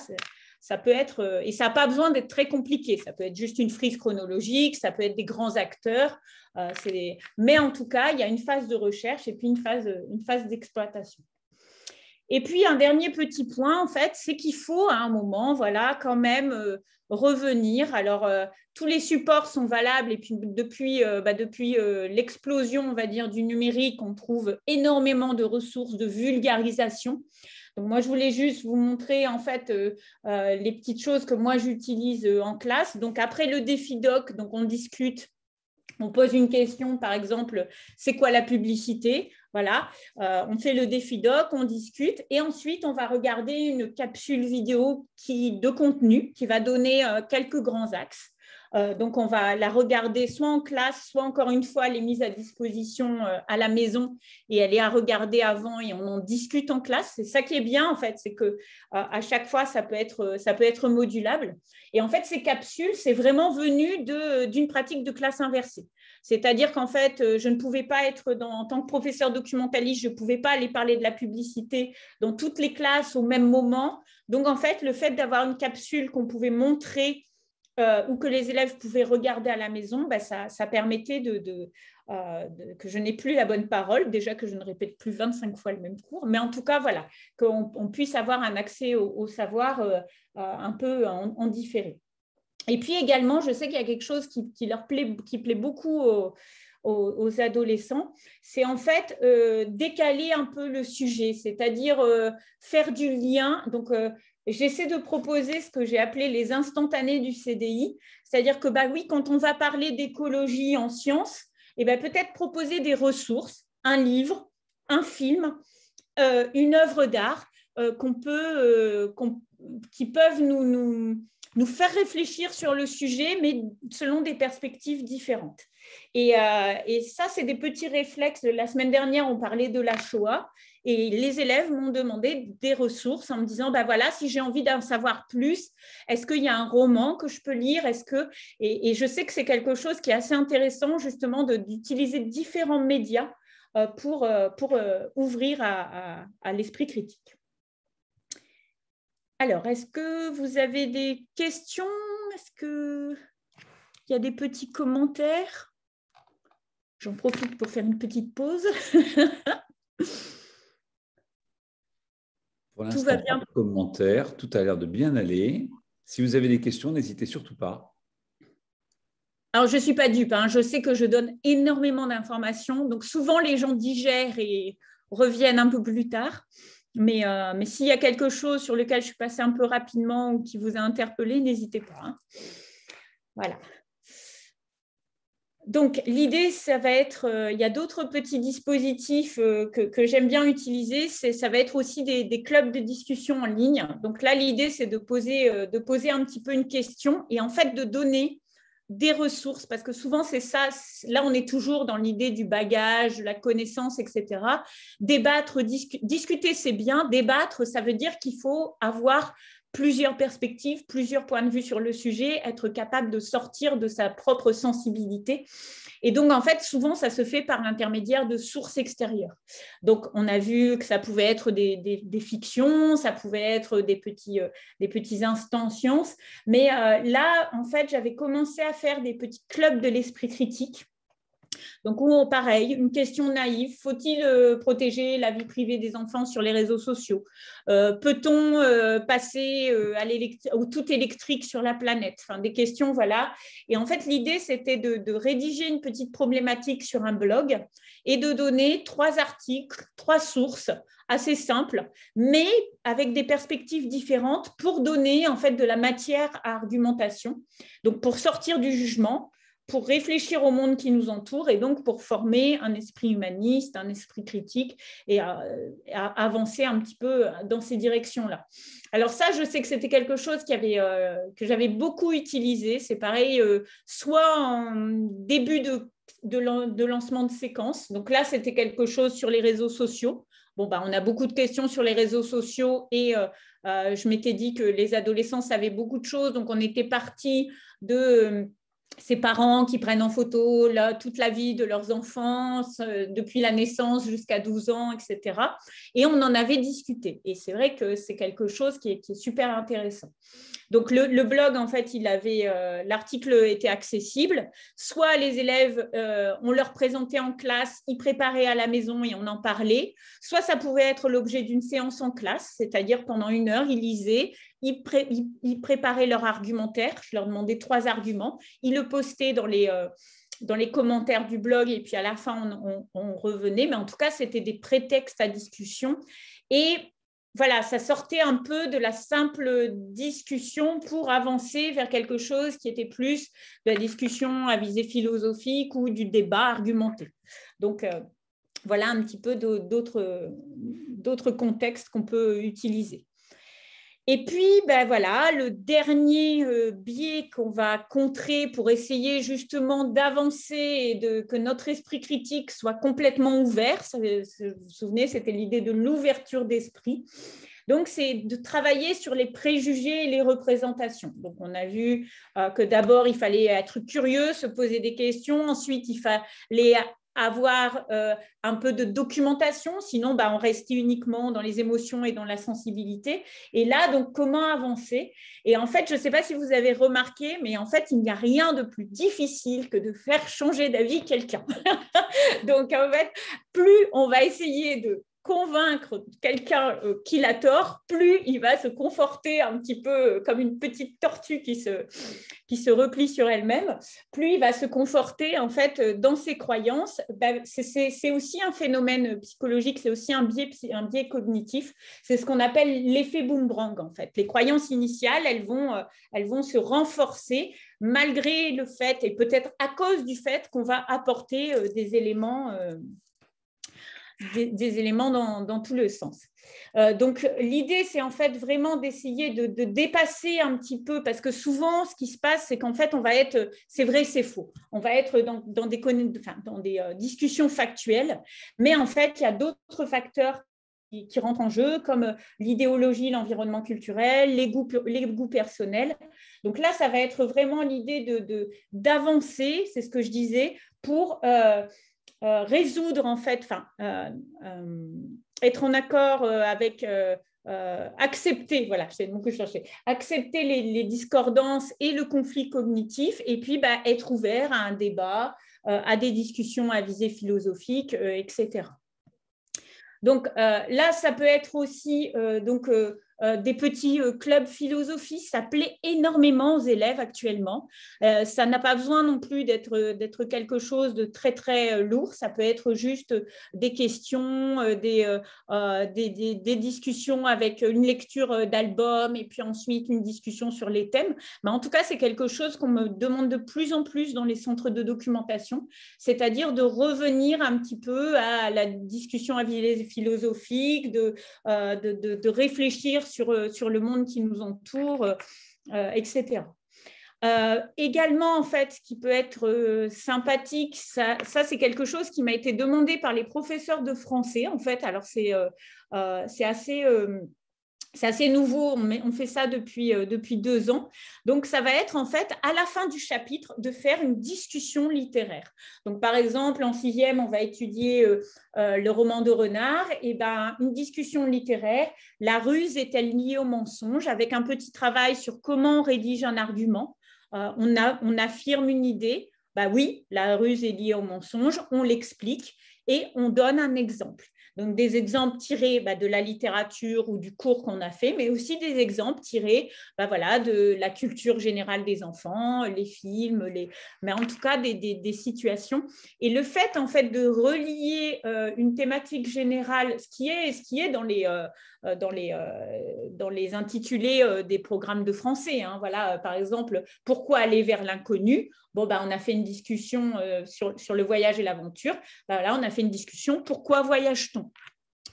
ça peut être, et ça n'a pas besoin d'être très compliqué, ça peut être juste une frise chronologique, ça peut être des grands acteurs, mais en tout cas, il y a une phase de recherche et puis une phase d'exploitation. Et puis, un dernier petit point, en fait, c'est qu'il faut à un moment, voilà, quand même revenir. Alors, tous les supports sont valables et puis depuis l'explosion, on va dire, du numérique, on trouve énormément de ressources de vulgarisation. Donc, moi, je voulais juste vous montrer, en fait, les petites choses que moi, j'utilise en classe. Donc, après le défi doc, donc on discute. On pose une question, par exemple, c'est quoi la publicité? Voilà, on fait le défi doc, on discute et ensuite, on va regarder une capsule vidéo de contenu qui va donner quelques grands axes. Donc, on va la regarder soit en classe, soit encore une fois, elle est mise à disposition à la maison et elle est à regarder avant et on en discute en classe. C'est ça qui est bien, en fait, c'est qu'à chaque fois, ça peut être modulable. Et en fait, ces capsules, c'est vraiment venu d'une pratique de classe inversée. C'est-à-dire qu'en fait, je ne pouvais pas être, en tant que professeur documentaliste, je ne pouvais pas aller parler de la publicité dans toutes les classes au même moment. Donc, en fait, le fait d'avoir une capsule qu'on pouvait montrer ou que les élèves pouvaient regarder à la maison, ça permettait que je n'ai plus la bonne parole, déjà que je ne répète plus 25 fois le même cours, mais en tout cas, voilà, qu'on puisse avoir un accès au savoir un peu en différé. Et puis également, je sais qu'il y a quelque chose qui plaît beaucoup aux adolescents, c'est en fait décaler un peu le sujet, c'est-à-dire faire du lien. Donc, j'essaie de proposer ce que j'ai appelé les instantanés du CDI, c'est-à-dire que oui, quand on va parler d'écologie en sciences, peut-être proposer des ressources, un livre, un film, une œuvre d'art qui peuvent nous faire réfléchir sur le sujet, mais selon des perspectives différentes. Et ça, c'est des petits réflexes. La semaine dernière, on parlait de la Shoah et les élèves m'ont demandé des ressources en me disant, voilà, si j'ai envie d'en savoir plus, est-ce qu'il y a un roman que je peux lire? Et je sais que c'est quelque chose qui est assez intéressant, justement, d'utiliser différents médias pour ouvrir à l'esprit critique. Alors, est-ce que vous avez des questions? Est-ce qu'il y a des petits commentaires? J'en profite pour faire une petite pause. Pour l'instant, pas de commentaires. Tout a l'air de bien aller. Si vous avez des questions, n'hésitez surtout pas. Alors, je ne suis pas dupe. Je sais que je donne énormément d'informations. Donc, souvent, les gens digèrent et reviennent un peu plus tard. Mais s'il y a quelque chose sur lequel je suis passée un peu rapidement ou qui vous a interpellé, n'hésitez pas. Voilà. Donc, l'idée, ça va être, il y a d'autres petits dispositifs que j'aime bien utiliser, ça va être aussi des clubs de discussion en ligne. Donc là, l'idée, c'est de poser un petit peu une question et en fait de donner des ressources, parce que souvent, c'est ça, là, on est toujours dans l'idée du bagage, de la connaissance, etc. Débattre, discuter, c'est bien. Débattre, ça veut dire qu'il faut avoir plusieurs perspectives, plusieurs points de vue sur le sujet, être capable de sortir de sa propre sensibilité. Et donc, en fait, souvent, ça se fait par l'intermédiaire de sources extérieures. Donc, on a vu que ça pouvait être des fictions, ça pouvait être des petits instants sciences. Mais là, en fait, j'avais commencé à faire des petits clubs de l'esprit critique. Donc, pareil, une question naïve, faut-il protéger la vie privée des enfants sur les réseaux sociaux? Peut-on passer au tout électrique sur la planète? Enfin, des questions, voilà. Et en fait, l'idée, c'était de rédiger une petite problématique sur un blog et de donner 3 articles, 3 sources assez simples, mais avec des perspectives différentes pour donner en fait de la matière à argumentation. Donc, pour sortir du jugement, pour réfléchir au monde qui nous entoure et donc pour former un esprit humaniste, un esprit critique et à avancer un petit peu dans ces directions-là. Alors ça, je sais que c'était quelque chose que j'avais beaucoup utilisé. C'est pareil, soit en début de lancement de séquence. Donc là, c'était quelque chose sur les réseaux sociaux. On a beaucoup de questions sur les réseaux sociaux et je m'étais dit que les adolescents savaient beaucoup de choses. Donc, on était parti de ces parents qui prennent en photo toute la vie de leurs enfants, depuis la naissance jusqu'à 12 ans, etc. Et on en avait discuté. Et c'est vrai que c'est quelque chose qui est super intéressant. Donc, le blog, en fait, l'article était accessible. Soit les élèves, on leur présentait en classe, ils préparaient à la maison et on en parlait. Soit ça pouvait être l'objet d'une séance en classe, c'est-à-dire pendant 1 heure, ils lisaient, ils préparaient leur argumentaire. Je leur demandais 3 arguments. Ils le postaient dans les commentaires du blog et puis à la fin, on revenait. Mais en tout cas, c'était des prétextes à discussion. Et voilà, ça sortait un peu de la simple discussion pour avancer vers quelque chose qui était plus de la discussion à visée philosophique ou du débat argumenté. Donc, voilà un petit peu d'autres contextes qu'on peut utiliser. Et puis, ben voilà, le dernier biais qu'on va contrer pour essayer justement d'avancer et que notre esprit critique soit complètement ouvert. Vous vous souvenez, c'était l'idée de l'ouverture d'esprit. Donc, c'est de travailler sur les préjugés et les représentations. Donc, on a vu que d'abord, il fallait être curieux, se poser des questions. Ensuite, il fallait avoir un peu de documentation, sinon on restait uniquement dans les émotions et dans la sensibilité. Et là, donc, comment avancer? Et en fait, je ne sais pas si vous avez remarqué, mais en fait, il n'y a rien de plus difficile que de faire changer d'avis quelqu'un. Donc, en fait, plus on va essayer de convaincre quelqu'un qu'il a tort, plus il va se conforter un petit peu comme une petite tortue qui se replie sur elle-même, plus il va se conforter en fait dans ses croyances. C'est aussi un phénomène psychologique, c'est aussi un biais cognitif. C'est ce qu'on appelle l'effet boomerang en fait. Les croyances initiales, elles vont se renforcer malgré le fait, et peut-être à cause du fait qu'on va apporter des éléments dans tout le sens. Donc, l'idée, c'est en fait vraiment d'essayer de dépasser un petit peu, parce que souvent, ce qui se passe, c'est qu'en fait, on va être, c'est vrai, c'est faux. On va être dans des discussions factuelles, mais en fait, il y a d'autres facteurs qui rentrent en jeu, comme l'idéologie, l'environnement culturel, les goûts personnels. Donc là, ça va être vraiment l'idée d'avancer, c'est ce que je disais, pour résoudre en fait, être en accord avec accepter, voilà, c'est le mot que je cherchais, accepter les discordances et le conflit cognitif, et puis être ouvert à un débat, à des discussions à visée philosophique, etc. Donc là, ça peut être aussi des petits clubs philosophie, ça plaît énormément aux élèves actuellement. Ça n'a pas besoin non plus d'être quelque chose de très, très lourd. Ça peut être juste des questions, des discussions avec une lecture d'albums et puis ensuite une discussion sur les thèmes. Mais en tout cas, c'est quelque chose qu'on me demande de plus en plus dans les centres de documentation, c'est-à-dire de revenir un petit peu à la discussion à visée philosophique, de réfléchir sur le monde qui nous entoure, etc. Également, en fait, ce qui peut être sympathique, ça c'est quelque chose qui m'a été demandé par les professeurs de français, en fait. Alors, c'est assez nouveau, on fait ça depuis 2 ans. Donc, ça va être en fait, à la fin du chapitre, de faire une discussion littéraire. Donc, par exemple, en 6e, on va étudier le roman de Renard. Et une discussion littéraire, la ruse est-elle liée au mensonge, avec un petit travail sur comment on rédige un argument. On affirme une idée. Oui, la ruse est liée au mensonge, on l'explique et on donne un exemple. Donc, des exemples tirés de la littérature ou du cours qu'on a fait, mais aussi des exemples tirés de la culture générale des enfants, les films, mais en tout cas des situations. Et le fait, en fait, de relier une thématique générale, ce qui est dans les intitulés des programmes de français. Hein, voilà, par exemple, pourquoi aller vers l'inconnu? On a fait une discussion sur le voyage et l'aventure. Là, on a fait une discussion, pourquoi voyage-t-on?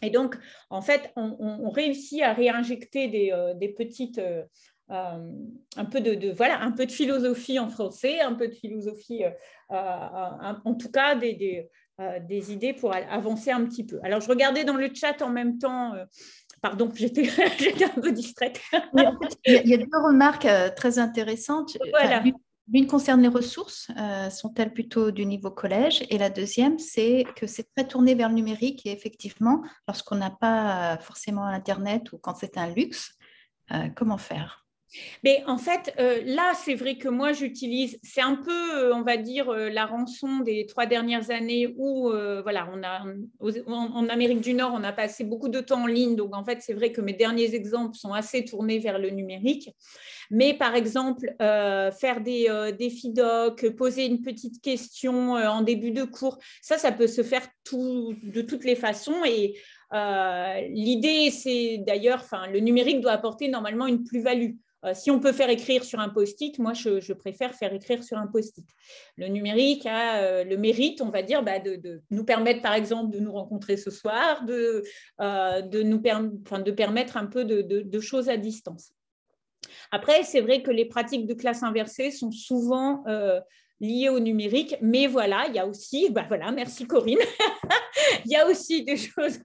Et donc, en fait, on réussit à réinjecter des petites... un peu de philosophie en français, un peu de philosophie, en tout cas des idées pour avancer un petit peu. Alors, je regardais dans le chat en même temps... Pardon, j'étais un peu distraite. Oui, en fait, il y a 2 remarques très intéressantes. Voilà. L'une concerne les ressources, sont-elles plutôt du niveau collège? Et la deuxième, c'est que c'est très tourné vers le numérique et effectivement, lorsqu'on n'a pas forcément Internet ou quand c'est un luxe, comment faire? Mais en fait, là, c'est vrai que moi, c'est un peu, on va dire, la rançon des 3 dernières années où, en Amérique du Nord, on a passé beaucoup de temps en ligne. Donc, en fait, c'est vrai que mes derniers exemples sont assez tournés vers le numérique. Mais par exemple, faire des FIDOC, poser une petite question en début de cours, ça peut se faire de toutes les façons. Et l'idée, c'est d'ailleurs, le numérique doit apporter normalement une plus-value. si on peut faire écrire sur un post-it, moi, je préfère faire écrire sur un post-it. Le numérique a le mérite, on va dire, de nous permettre, par exemple, de nous rencontrer ce soir, de permettre un peu de choses à distance. Après, c'est vrai que les pratiques de classe inversée sont souvent liées au numérique, mais voilà, il y a aussi, voilà, merci Corinne, il y a aussi des choses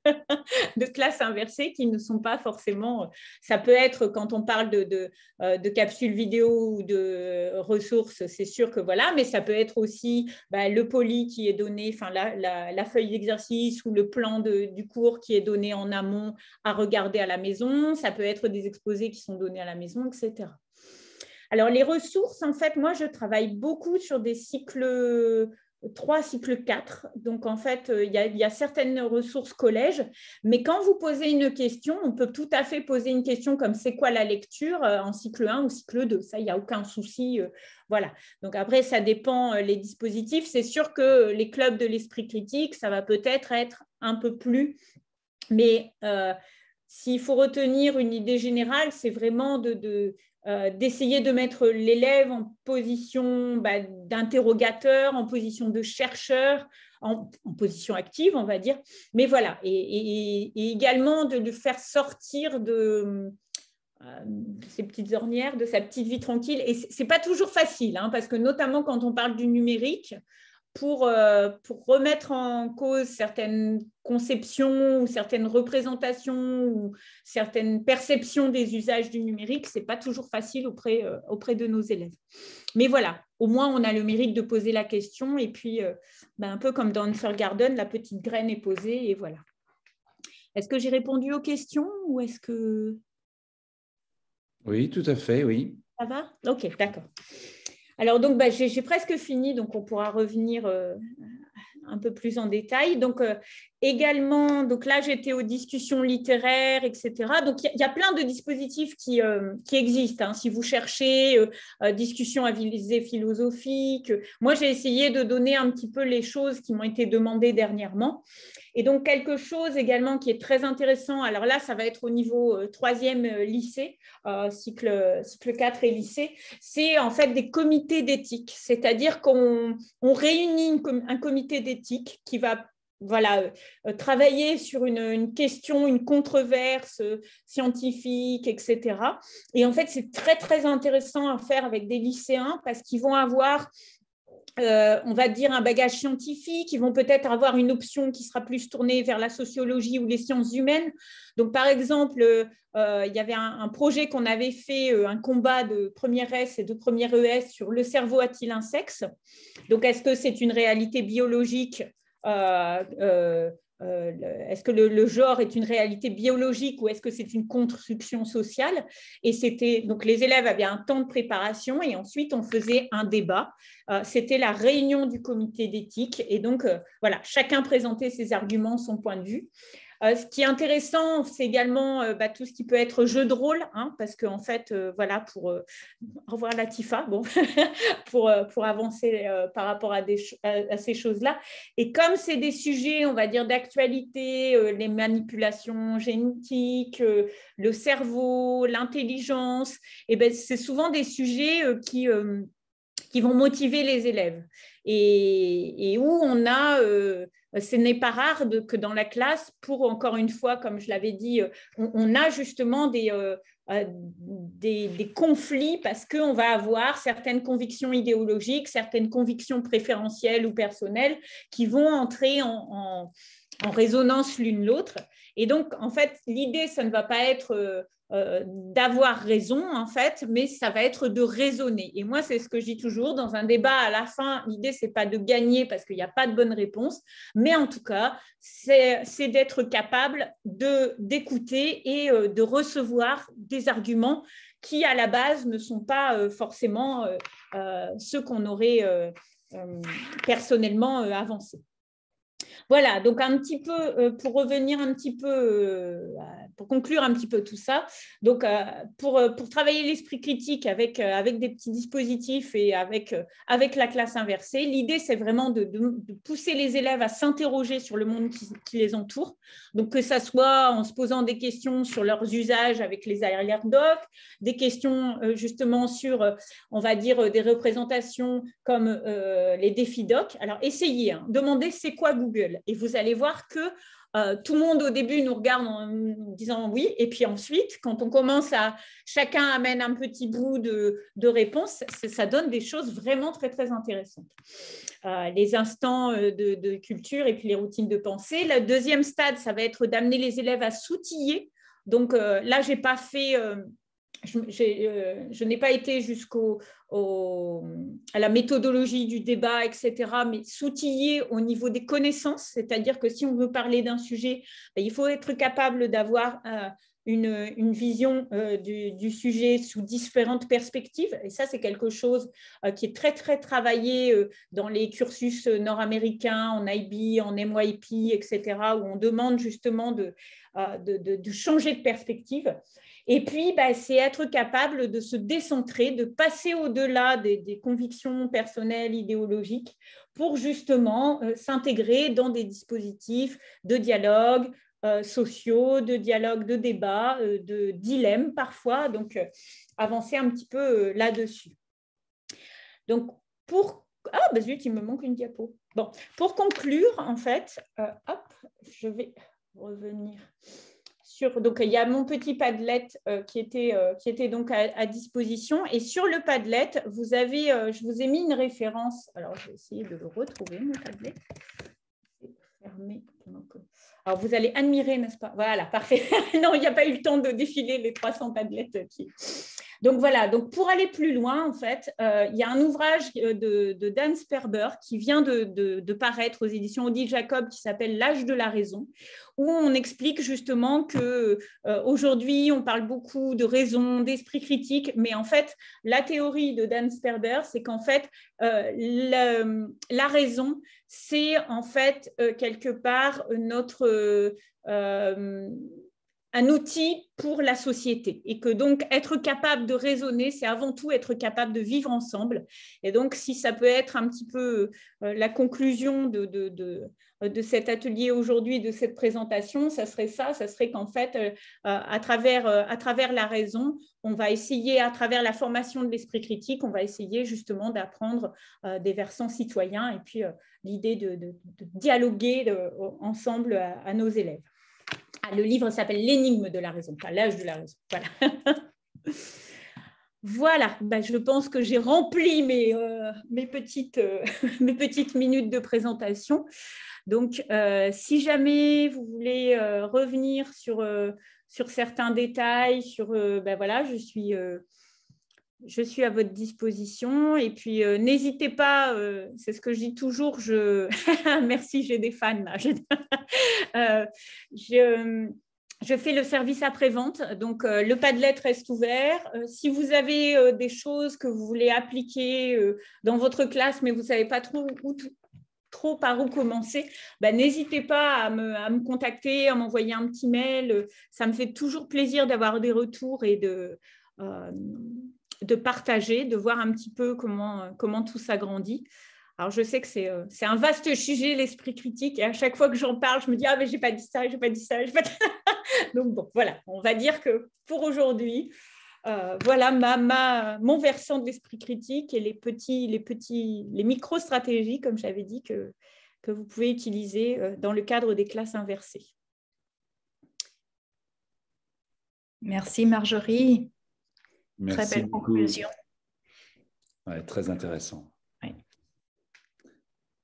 de classe inversée qui ne sont pas forcément… Ça peut être, quand on parle de capsules vidéo ou de ressources, c'est sûr que voilà, mais ça peut être aussi le poly qui est donné, enfin la feuille d'exercice ou le plan du cours qui est donné en amont à regarder à la maison. Ça peut être des exposés qui sont donnés à la maison, etc. Alors, les ressources, en fait, moi, je travaille beaucoup sur des cycles 3, cycle 4. Donc, en fait, il y a certaines ressources collège, mais quand vous posez une question, on peut tout à fait poser une question comme c'est quoi la lecture en cycle 1 ou cycle 2. Ça, il n'y a aucun souci. Voilà. Donc, après, ça dépend les dispositifs. C'est sûr que les clubs de l'esprit critique, ça va peut-être être un peu plus… Mais s'il faut retenir une idée générale, c'est vraiment d'essayer de mettre l'élève en position d'interrogateur, en position de chercheur, en position active, on va dire. Mais voilà, et également de le faire sortir de ces petites ornières, de sa petite vie tranquille. Et ce n'est pas toujours facile, hein, parce que notamment quand on parle du numérique, pour remettre en cause certaines conceptions ou certaines représentations ou certaines perceptions des usages du numérique, ce n'est pas toujours facile auprès de nos élèves. Mais voilà, au moins on a le mérite de poser la question et puis un peu comme dans Answer Garden, la petite graine est posée et voilà. Est-ce que j'ai répondu aux questions ou est-ce que… Oui, tout à fait, oui. Ça va? Ok, d'accord. Alors, donc, j'ai presque fini, donc on pourra revenir un peu plus en détail. Donc, également, donc là, j'étais aux discussions littéraires, etc. Donc, il y a plein de dispositifs qui existent. Hein. Si vous cherchez discussions à visée philosophique, moi, j'ai essayé de donner un petit peu les choses qui m'ont été demandées dernièrement. Et donc, quelque chose également qui est très intéressant, alors là, ça va être au niveau 3e lycée, cycle 4 et lycée, c'est en fait des comités d'éthique, c'est-à-dire qu'on réunit un comité d'éthique qui va travailler sur une question, une controverse scientifique, etc. Et en fait, c'est très, très intéressant à faire avec des lycéens parce qu'ils vont avoir… on va dire un bagage scientifique, ils vont peut-être avoir une option qui sera plus tournée vers la sociologie ou les sciences humaines. Donc, par exemple, il y avait un projet qu'on avait fait, un combat de première S et de première ES sur le cerveau a-t-il un sexe? Donc, est-ce que c'est une réalité biologique est-ce que le genre est une réalité biologique ou est-ce que c'est une construction sociale? Et c'était donc les élèves avaient un temps de préparation et ensuite on faisait un débat. C'était la réunion du comité d'éthique et donc voilà, chacun présentait ses arguments, son point de vue. Ce qui est intéressant, c'est également tout ce qui peut être jeu de rôle, hein, parce qu'en fait, voilà, pour au revoir Latifa, bon, pour avancer par rapport à ces choses-là. Et comme c'est des sujets, on va dire, d'actualité, les manipulations génétiques, le cerveau, l'intelligence, et ben, c'est souvent des sujets qui vont motiver les élèves. Et où on a… ce n'est pas rare que dans la classe, pour encore une fois, comme je l'avais dit, on a justement des conflits parce qu'on va avoir certaines convictions idéologiques, certaines convictions préférentielles ou personnelles qui vont entrer en résonance l'une l'autre. Et donc, en fait, l'idée, ça ne va pas être… d'avoir raison, en fait, mais ça va être de raisonner. Et moi, c'est ce que je dis toujours, dans un débat, à la fin, l'idée, ce n'est pas de gagner parce qu'il n'y a pas de bonne réponse, mais en tout cas, c'est d'être capable d'écouter et de recevoir des arguments qui, à la base, ne sont pas forcément ceux qu'on aurait personnellement avancés. Voilà, donc un petit peu, pour revenir un petit peu pour conclure un petit peu tout ça, donc pour travailler l'esprit critique avec des petits dispositifs et avec la classe inversée, l'idée, c'est vraiment de pousser les élèves à s'interroger sur le monde qui les entoure. Donc, que ça soit en se posant des questions sur leurs usages avec les arrière-docs, des questions justement sur, on va dire, des représentations comme les défis doc. Alors, essayez, demandez c'est quoi Google et vous allez voir que tout le monde au début nous regarde en disant oui, et puis ensuite, quand on commence chacun amène un petit bout de réponse, ça donne des choses vraiment très, très intéressantes. Les instants de culture et puis les routines de pensée. Le deuxième stade, ça va être d'amener les élèves à s'outiller. Donc là, j'ai pas fait... je n'ai pas été à la méthodologie du débat, etc., mais s'outiller au niveau des connaissances, c'est-à-dire que si on veut parler d'un sujet, il faut être capable d'avoir une vision du sujet sous différentes perspectives. Et ça, c'est quelque chose qui est très, très travaillé dans les cursus nord-américains, en IB, en MYP, etc., où on demande justement de changer de perspective. Et puis, c'est être capable de se décentrer, de passer au-delà des convictions personnelles, idéologiques, pour justement s'intégrer dans des dispositifs de dialogue sociaux, de dialogue, de débat, de dilemmes parfois, donc avancer un petit peu là-dessus. Donc, zut, il me manque une diapo. Bon, pour conclure, en fait, je vais revenir... Donc, il y a mon petit Padlet qui était donc à disposition. Et sur le Padlet, je vous ai mis une référence. Alors, je vais essayer de le retrouver, mon Padlet. C'est fermé. Alors, vous allez admirer, n'est-ce pas? Voilà, parfait. Non, il n'y a pas eu le temps de défiler les 300 Padlets. Donc, voilà. Donc, pour aller plus loin, en fait, il y a un ouvrage de Dan Sperber qui vient de paraître aux éditions Odile Jacob qui s'appelle « L'âge de la raison », où on explique justement qu'aujourd'hui, on parle beaucoup de raison, d'esprit critique, mais en fait, la théorie de Dan Sperber, c'est qu'en fait, la raison, c'est en fait quelque part un outil pour la société et que donc être capable de raisonner, c'est avant tout être capable de vivre ensemble. Et donc, si ça peut être un petit peu la conclusion de cet atelier aujourd'hui, de cette présentation, ça serait qu'en fait, à travers la raison, on va essayer, à travers la formation de l'esprit critique, on va essayer justement d'apprendre des versants citoyens et puis l'idée de dialoguer ensemble à nos élèves. Le livre s'appelle « L'énigme de la raison », pas « l'âge de la raison ». Voilà. Voilà, je pense que j'ai rempli mes petites minutes de présentation. Donc, si jamais vous voulez revenir sur certains détails, voilà, je suis à votre disposition. Et puis, n'hésitez pas, c'est ce que je dis toujours, merci, j'ai des fans là. Je fais le service après-vente, donc le Padlet reste ouvert. Si vous avez des choses que vous voulez appliquer dans votre classe, mais vous ne savez pas trop par où commencer, n'hésitez pas à me contacter, à m'envoyer un petit mail. Ça me fait toujours plaisir d'avoir des retours et de partager, de voir un petit peu comment tout ça grandit. Alors, je sais que c'est un vaste sujet, l'esprit critique, et à chaque fois que j'en parle, je me dis « Ah, mais j'ai pas dit ça, j'ai pas dit ça, j'ai pas dit ça. » Donc, bon, voilà, on va dire que pour aujourd'hui, voilà mon versant de l'esprit critique et les micro-stratégies, comme j'avais dit, que vous pouvez utiliser dans le cadre des classes inversées. Merci Marjorie. Merci très belle beaucoup. conclusion. Ouais, très intéressant. Oui.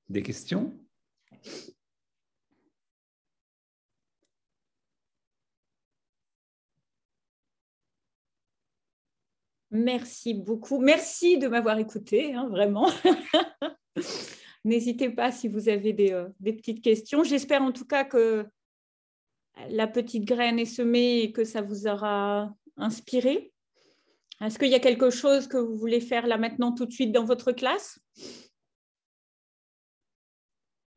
Des questions? Merci beaucoup. Merci de m'avoir écouté, vraiment. N'hésitez pas si vous avez des petites questions. J'espère en tout cas que la petite graine est semée et que ça vous aura inspiré. Est-ce qu'il y a quelque chose que vous voulez faire là maintenant tout de suite dans votre classe?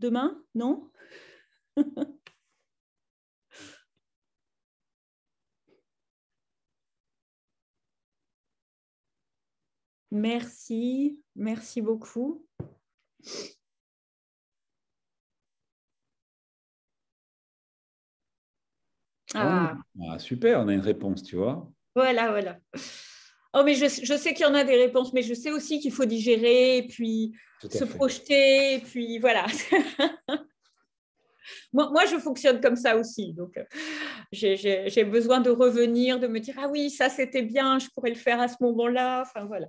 Demain? Non? Merci beaucoup. Super, on a une réponse, tu vois. Voilà. Oh, mais je sais qu'il y en a des réponses, mais je sais aussi qu'il faut digérer, et puis se projeter, et puis voilà. Moi, je fonctionne comme ça aussi. Donc, j'ai besoin de revenir, de me dire, ah oui, ça, c'était bien, je pourrais le faire à ce moment-là. Enfin, voilà.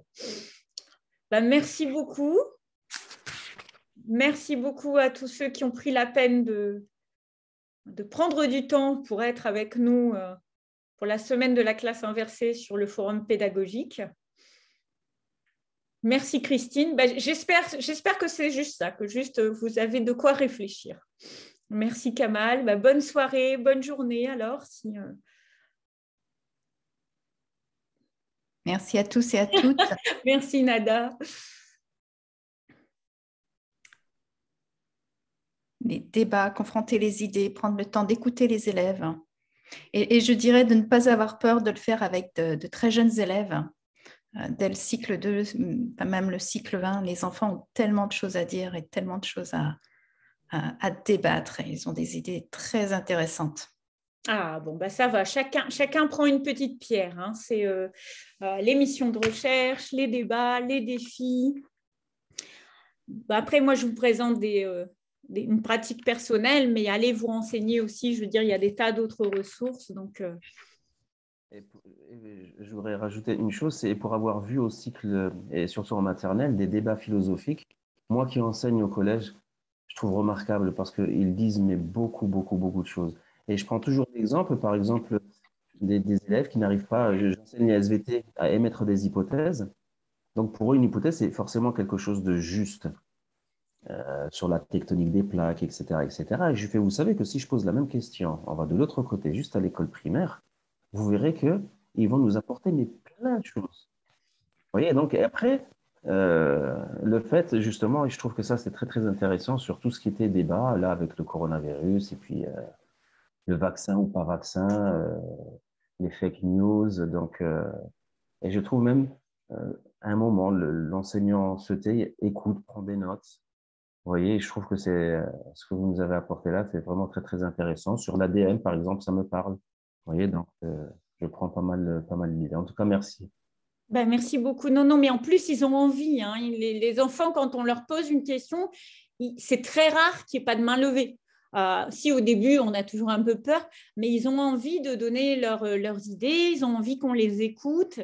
Merci beaucoup. Merci beaucoup à tous ceux qui ont pris la peine de prendre du temps pour être avec nous pour la semaine de la classe inversée sur le forum pédagogique. Merci Christine. J'espère que c'est juste ça, que juste vous avez de quoi réfléchir. Merci Kamal. Bonne soirée, bonne journée alors. Merci à tous et à toutes. Merci Nada. Les débats, confronter les idées, prendre le temps d'écouter les élèves. Et je dirais de ne pas avoir peur de le faire avec de très jeunes élèves. Dès le cycle 2, même le cycle 20, les enfants ont tellement de choses à dire et tellement de choses à débattre. Et ils ont des idées très intéressantes. Ah bon, ça va, chacun prend une petite pierre. Hein. C'est les missions de recherche, les débats, les défis. Après, moi, je vous présente une pratique personnelle, mais allez vous renseigner aussi. Je veux dire, il y a des tas d'autres ressources. Donc, je voudrais rajouter une chose, c'est pour avoir vu au cycle, et surtout en maternelle, des débats philosophiques. Moi qui enseigne au collège, je trouve remarquable parce qu'ils disent mais beaucoup de choses. Et je prends toujours l'exemple, par exemple, des élèves qui n'arrivent pas, j'enseigne les SVT, à émettre des hypothèses. Donc pour eux, une hypothèse, c'est forcément quelque chose de juste sur la tectonique des plaques, etc., etc. Et je fais, vous savez que si je pose la même question, on va de l'autre côté, juste à l'école primaire, vous verrez qu'ils vont nous apporter mais plein de choses. Vous voyez, donc après, le fait, justement, et je trouve que ça, c'est très intéressant sur tout ce qui était débat, là, avec le coronavirus, et puis le vaccin ou pas vaccin, les fake news. Donc, et je trouve même, à un moment, l'enseignant se tait, écoute, prend des notes. Vous voyez, je trouve que c'est ce que vous nous avez apporté là, c'est vraiment très intéressant. Sur l'ADN, par exemple, ça me parle. Vous voyez, donc je prends pas mal d'idées. En tout cas, merci. Merci beaucoup. Non, mais en plus, ils ont envie. Hein. Les enfants, quand on leur pose une question, c'est très rare qu'il n'y ait pas de main levée. Si au début, on a toujours un peu peur, mais ils ont envie de donner leurs idées, ils ont envie qu'on les écoute.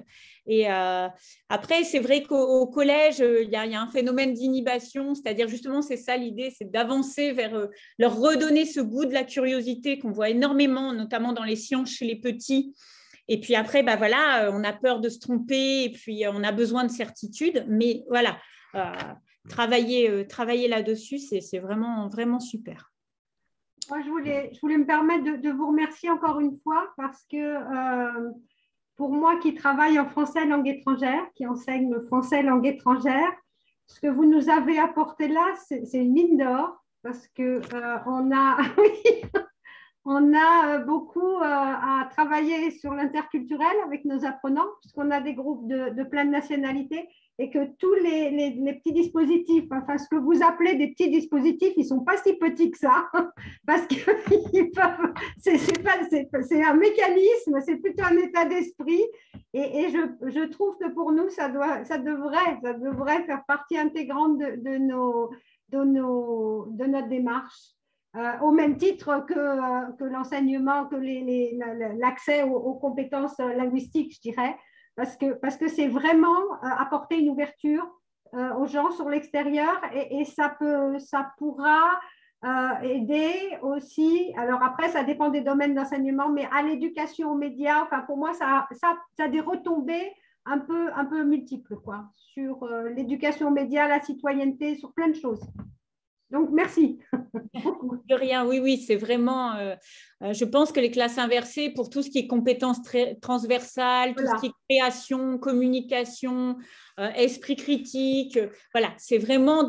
Et après, c'est vrai qu'au collège, il y a un phénomène d'inhibition, c'est-à-dire justement, c'est ça l'idée, c'est d'avancer vers leur redonner ce goût de la curiosité qu'on voit énormément, notamment dans les sciences chez les petits. Et puis après, voilà, on a peur de se tromper et puis on a besoin de certitude. Mais voilà, travailler là-dessus, c'est vraiment super. Moi, je voulais me permettre de vous remercier encore une fois parce que pour moi qui travaille en français langue étrangère, qui enseigne le français langue étrangère, ce que vous nous avez apporté là, c'est une mine d'or parce que on a beaucoup à travailler sur l'interculturel avec nos apprenants, puisqu'on a des groupes de plein de nationalités et que tous les petits dispositifs, enfin ce que vous appelez des petits dispositifs, ils ne sont pas si petits que ça, parce que c'est un mécanisme, c'est plutôt un état d'esprit, et je trouve que pour nous, ça devrait faire partie intégrante de notre démarche. Au même titre que l'enseignement, que l'accès aux compétences linguistiques, je dirais, parce que c'est vraiment apporter une ouverture aux gens sur l'extérieur et ça pourra aider aussi. Alors après, ça dépend des domaines d'enseignement, mais à l'éducation, aux médias, enfin pour moi, ça a des retombées un peu multiples, quoi, sur l'éducation aux médias, la citoyenneté, sur plein de choses. Donc, merci. De rien, oui, c'est vraiment, je pense que les classes inversées, pour tout ce qui est compétences transversales, tout ce qui est création, communication, esprit critique, voilà, c'est vraiment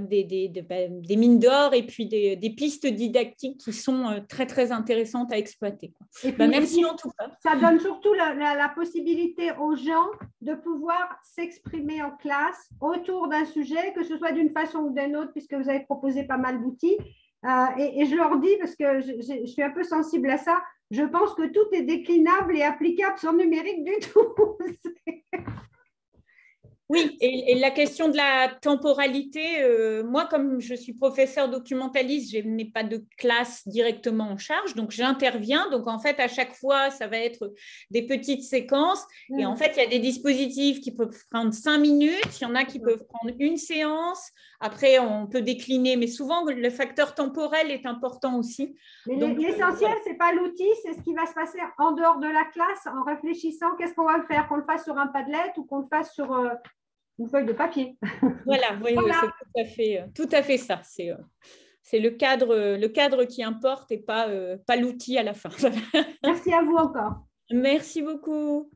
des mines d'or et puis des pistes didactiques qui sont très, très intéressantes à exploiter. Et puis, merci en tout cas. Ça donne surtout la possibilité aux gens de pouvoir s'exprimer en classe autour d'un sujet, que ce soit d'une façon ou d'une autre, puisque vous avez proposé pas mal d'outils. Et je leur dis, parce que je suis un peu sensible à ça, je pense que tout est déclinable et applicable sans numérique du tout. Oui, et la question de la temporalité, moi, comme je suis professeure documentaliste, je n'ai pas de classe directement en charge, donc j'interviens. Donc, en fait, à chaque fois, ça va être des petites séquences. Et en fait, il y a des dispositifs qui peuvent prendre 5 minutes, il y en a qui peuvent prendre une séance. Après, on peut décliner, mais souvent, le facteur temporel est important aussi. Mais l'essentiel, ce n'est pas l'outil, c'est ce qui va se passer en dehors de la classe, en réfléchissant, qu'est-ce qu'on va le faire, qu'on le fasse sur un Padlet ou qu'on le fasse sur une feuille de papier. Voilà, oui, c'est tout à fait ça. C'est le cadre qui importe et pas l'outil à la fin. Merci à vous encore. Merci beaucoup.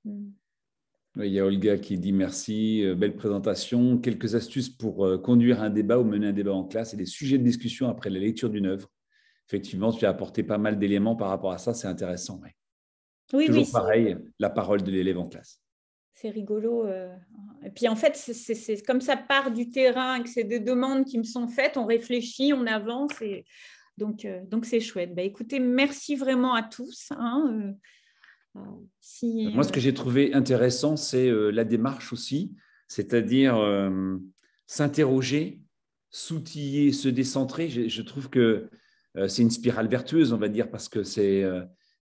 Oui, il y a Olga qui dit merci, belle présentation. Quelques astuces pour conduire un débat ou mener un débat en classe et des sujets de discussion après la lecture d'une œuvre. Effectivement, tu as apporté pas mal d'éléments par rapport à ça, c'est intéressant. Ouais. Oui, toujours pareil, la parole de l'élève en classe. C'est rigolo. Et puis en fait, c'est comme ça part du terrain, que c'est des demandes qui me sont faites, on réfléchit, on avance. Et donc c'est chouette. Écoutez, merci vraiment à tous. Moi, ce que j'ai trouvé intéressant, c'est la démarche aussi, c'est-à-dire s'interroger, s'outiller, se décentrer. Je trouve que c'est une spirale vertueuse, on va dire, parce que c'est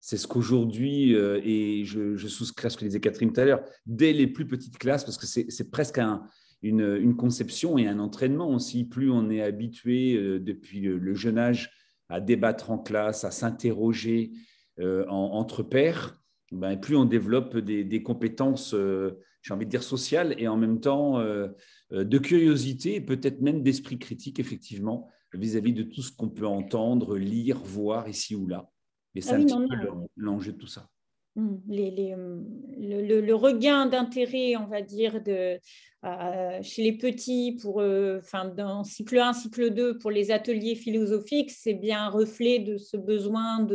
ce qu'aujourd'hui, et je souscris à ce que disait Catherine tout à l'heure, dès les plus petites classes, parce que c'est presque une conception et un entraînement aussi. Plus on est habitué depuis le jeune âge à débattre en classe, à s'interroger entre pairs, plus on développe des compétences, j'ai envie de dire sociales, et en même temps de curiosité et peut-être même d'esprit critique, effectivement, vis-à-vis de tout ce qu'on peut entendre, lire, voir ici ou là. Et c'est l'enjeu de tout ça. Le regain d'intérêt, on va dire, chez les petits, dans cycle 1, cycle 2, pour les ateliers philosophiques, c'est bien un reflet de ce besoin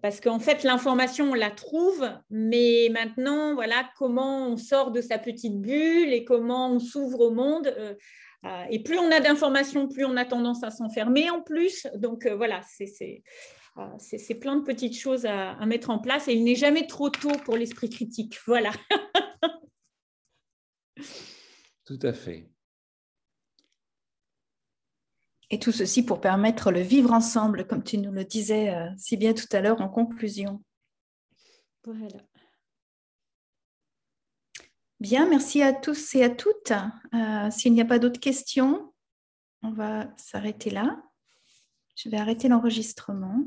parce qu'en fait, l'information, on la trouve, mais maintenant, voilà, comment on sort de sa petite bulle et comment on s'ouvre au monde. Et plus on a d'informations, plus on a tendance à s'enfermer en plus. Donc, voilà, c'est plein de petites choses à mettre en place. Et il n'est jamais trop tôt pour l'esprit critique. Voilà. Tout à fait. Et tout ceci pour permettre le vivre ensemble, comme tu nous le disais si bien tout à l'heure en conclusion. Voilà. Bien, merci à tous et à toutes. S'il n'y a pas d'autres questions, on va s'arrêter là. Je vais arrêter l'enregistrement.